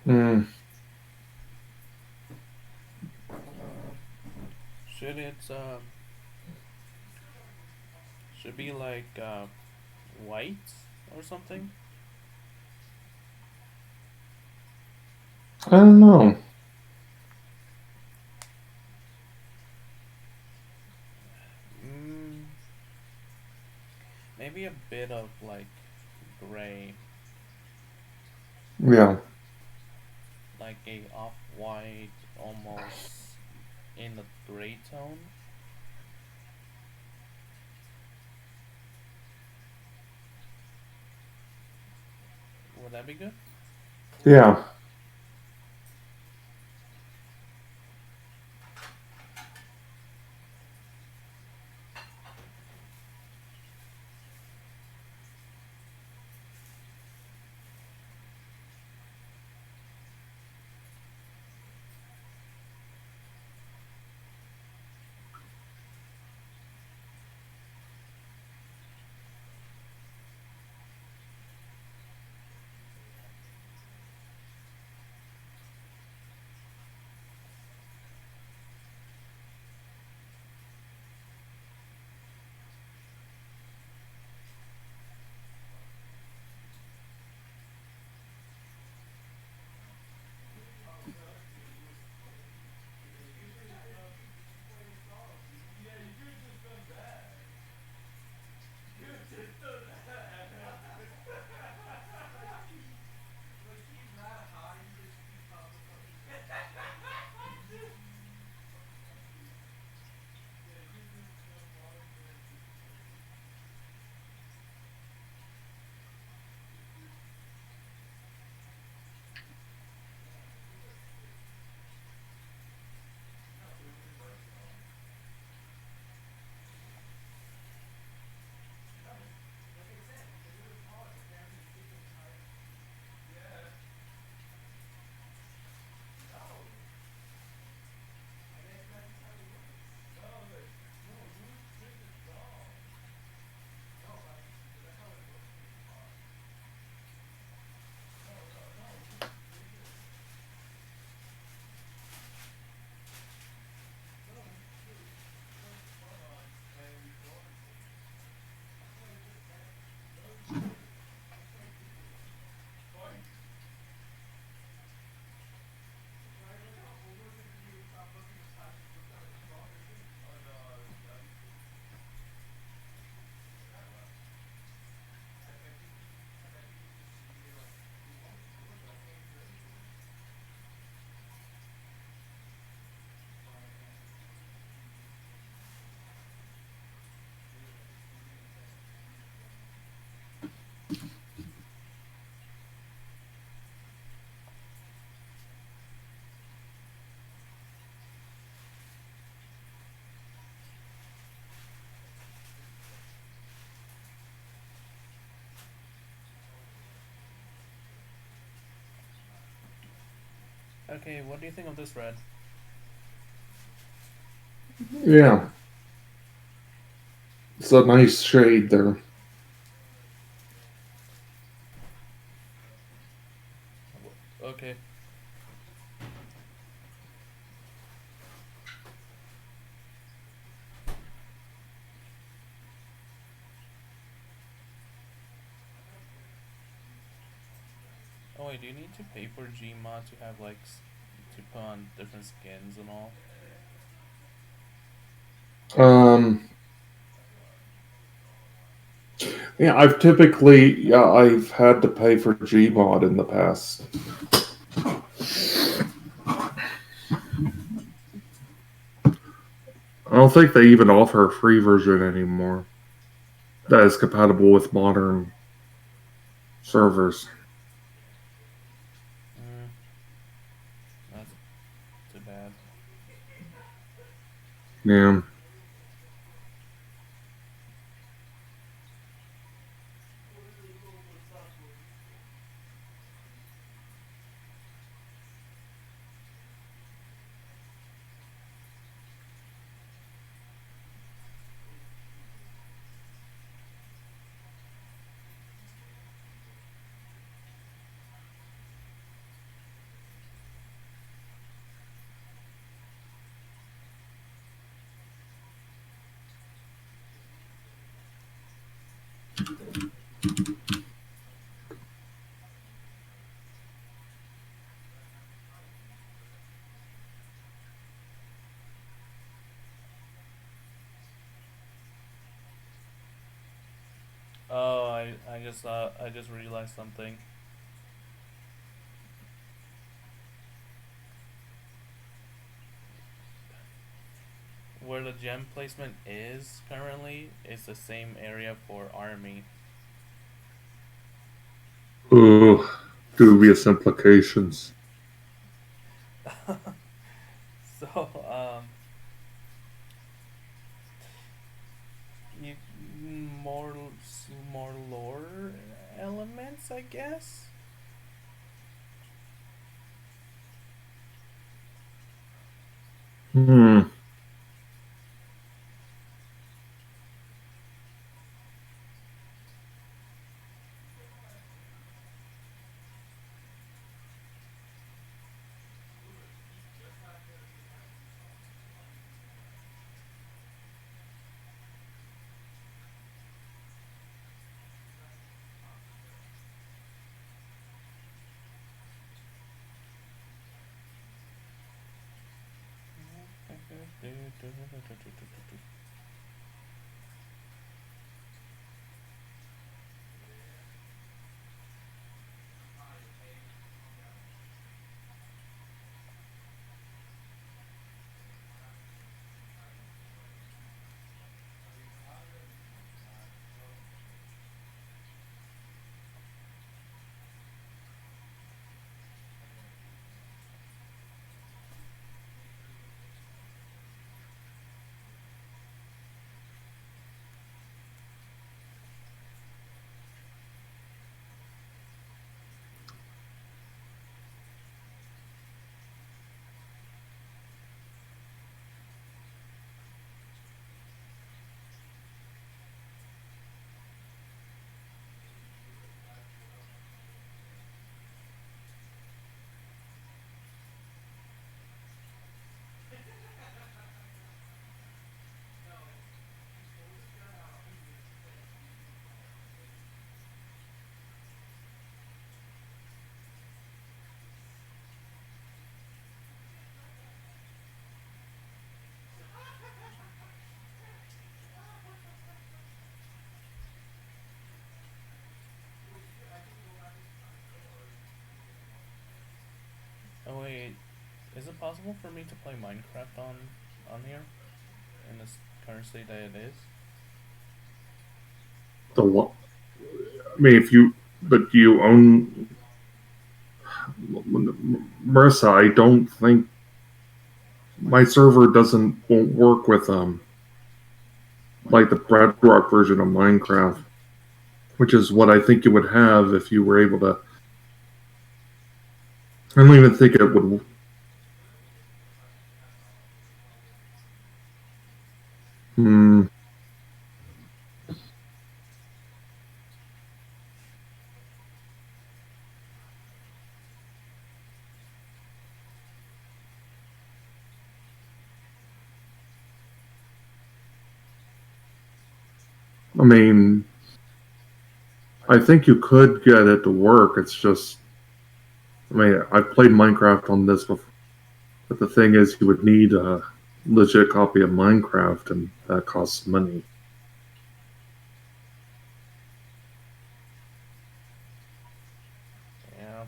Hmm. Should it should be like white or something? I don't know. Mm, maybe a bit of like gray, Yeah. like a off-white, almost in a gray tone. Would that be good? Yeah. Okay, what do you think of this red? Yeah. It's a nice shade there. Okay. Oh wait, do you need to pay for Gmod to have like to put on different skins and all? Um, yeah, I've had to pay for Gmod in the past. I don't think they even offer a free version anymore that is compatible with modern servers. Mm, that's too bad. Yeah. Oh, I just realized something. Where the gem placement is currently is the same area for army. Ugh, dubious implications. So, you more more lore elements, I guess. Hmm. Oh wait, is it possible for me to play Minecraft on here in this current state that it is? I mean, if you, but you own Marissa. I don't think my server doesn't won't work with like the Bedrock version of Minecraft, which is what I think you would have if you were able to. I don't even think it would. Hmm. I mean, I think you could get it to work. It's just, I mean, I've played Minecraft on this before, but the thing is, you would need a legit copy of Minecraft, and that costs money. Yeah.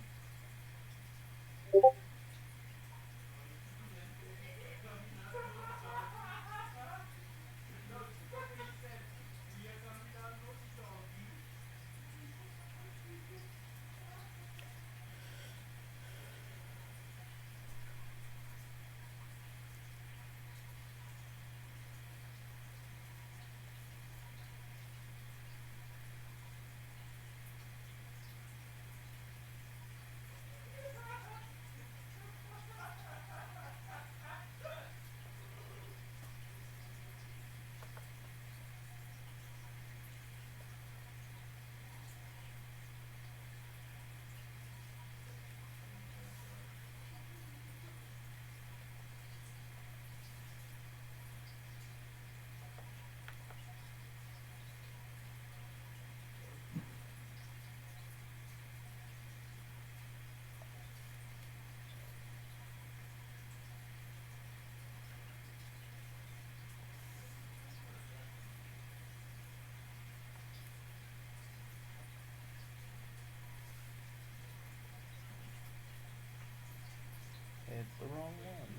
hit the wrong one.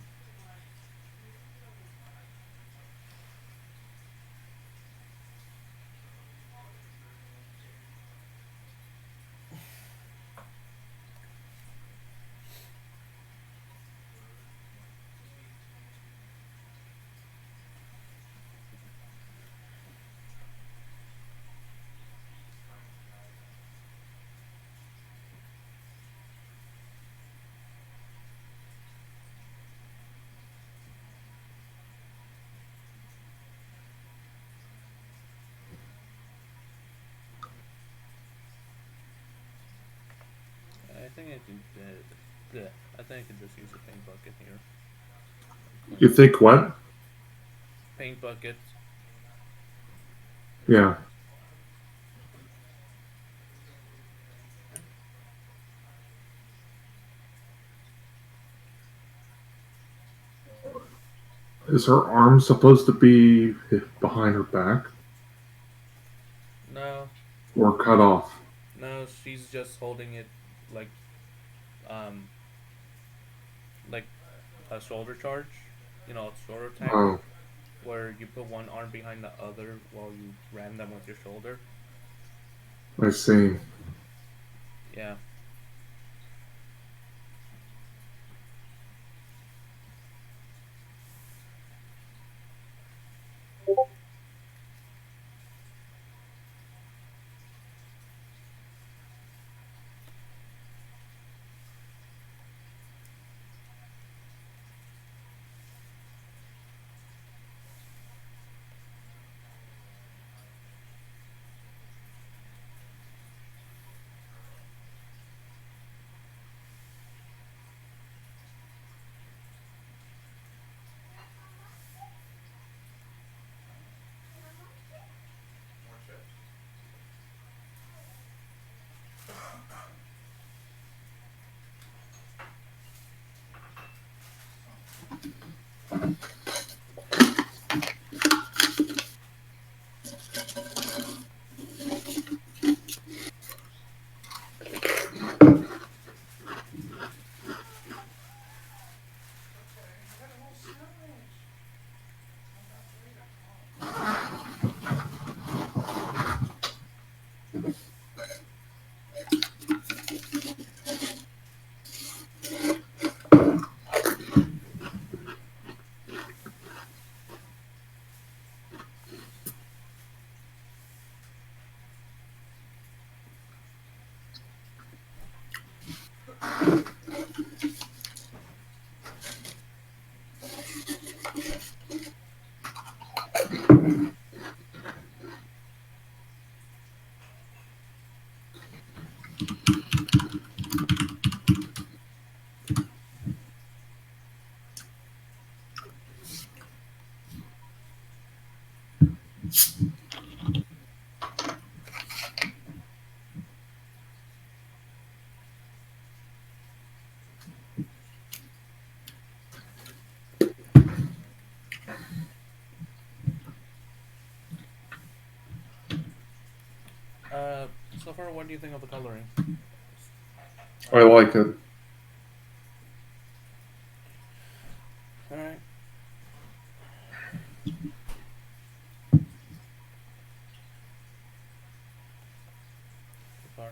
I think I can. Yeah, I think I can just use a paint bucket here. You Clean up. think what? Paint bucket. Yeah. Is her arm supposed to be behind her back No, or cut off? no, she's just holding it like um like a shoulder charge. You know, a shoulder Oh, tackle, where you put one arm behind the other while you ram them with your shoulder. I see. Yeah. Uh, so far, what do you think of the coloring? I like it. All right. So far.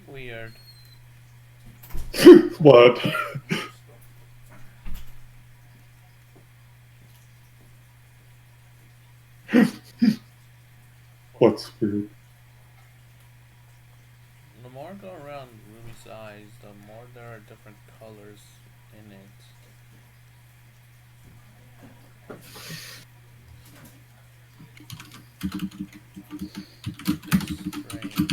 Weird. What? What's weird? The more I go around Ruby's eyes, the more there are different colors in it. It's strange.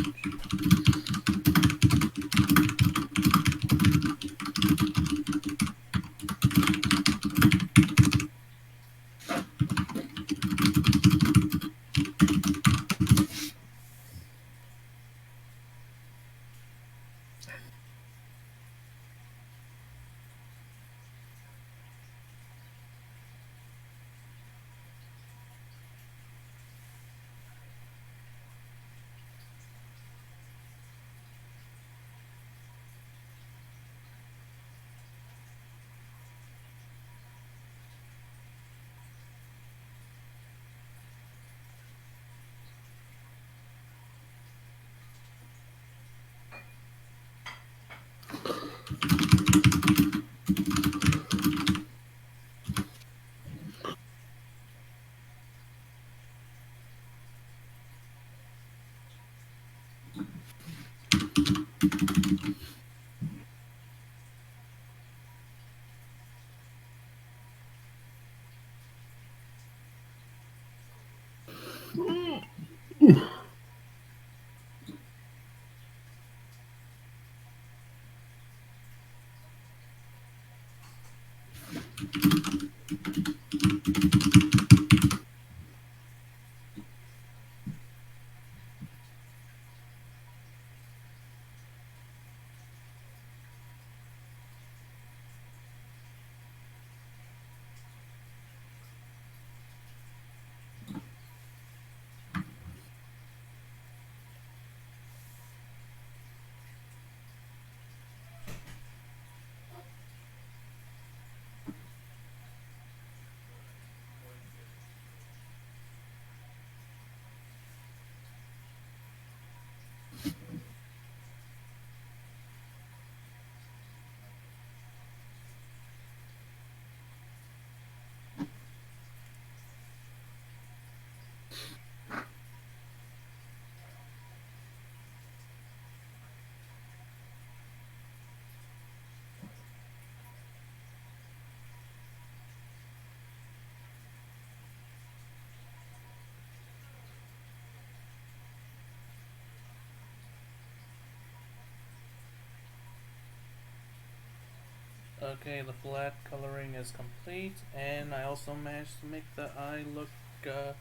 Okay, the flat coloring is complete, and I also managed to make the eye look uh,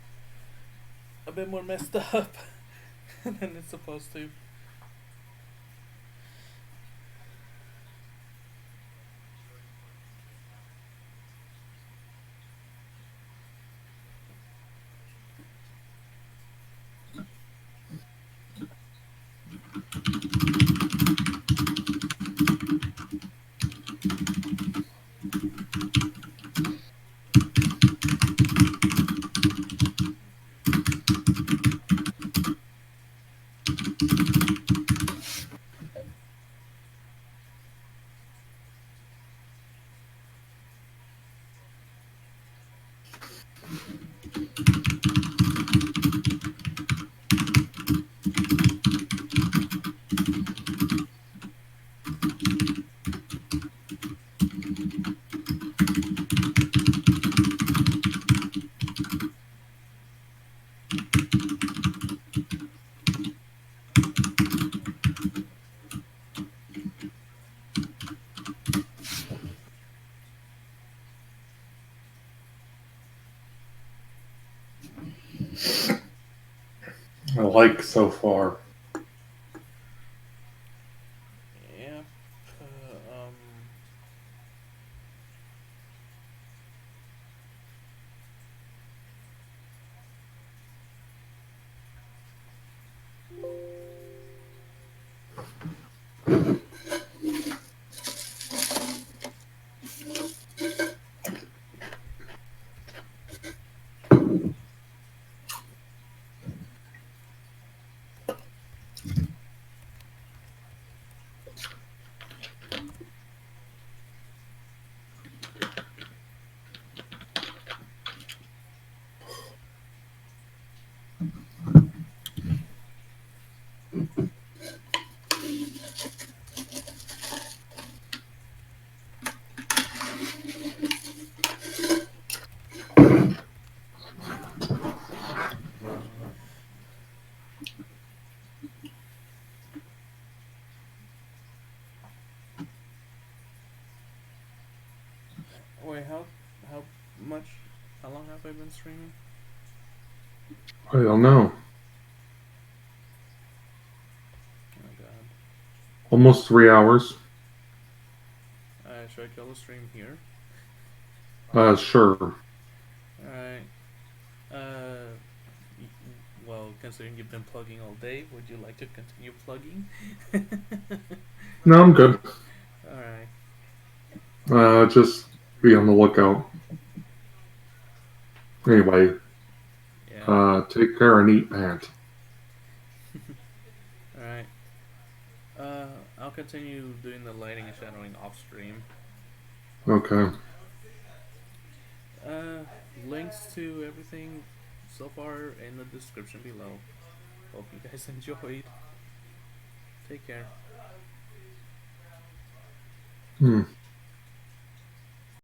a bit more messed up than it's supposed to. I like so far. Yep. Wait, how much? How long have I been streaming? I don't know. Oh my god. Almost 3 hours. Should I kill the stream here? Sure. Alright. Uh, well, considering you've been plugging all day, would you like to continue plugging? No, I'm good. Alright. Just be on the lookout. Anyway, Yeah. take care and eat pant. Alright. I'll continue doing the lighting and shadowing off stream. Okay. Uh, Links to everything so far in the description below. Hope you guys enjoyed. Take care. Hmm.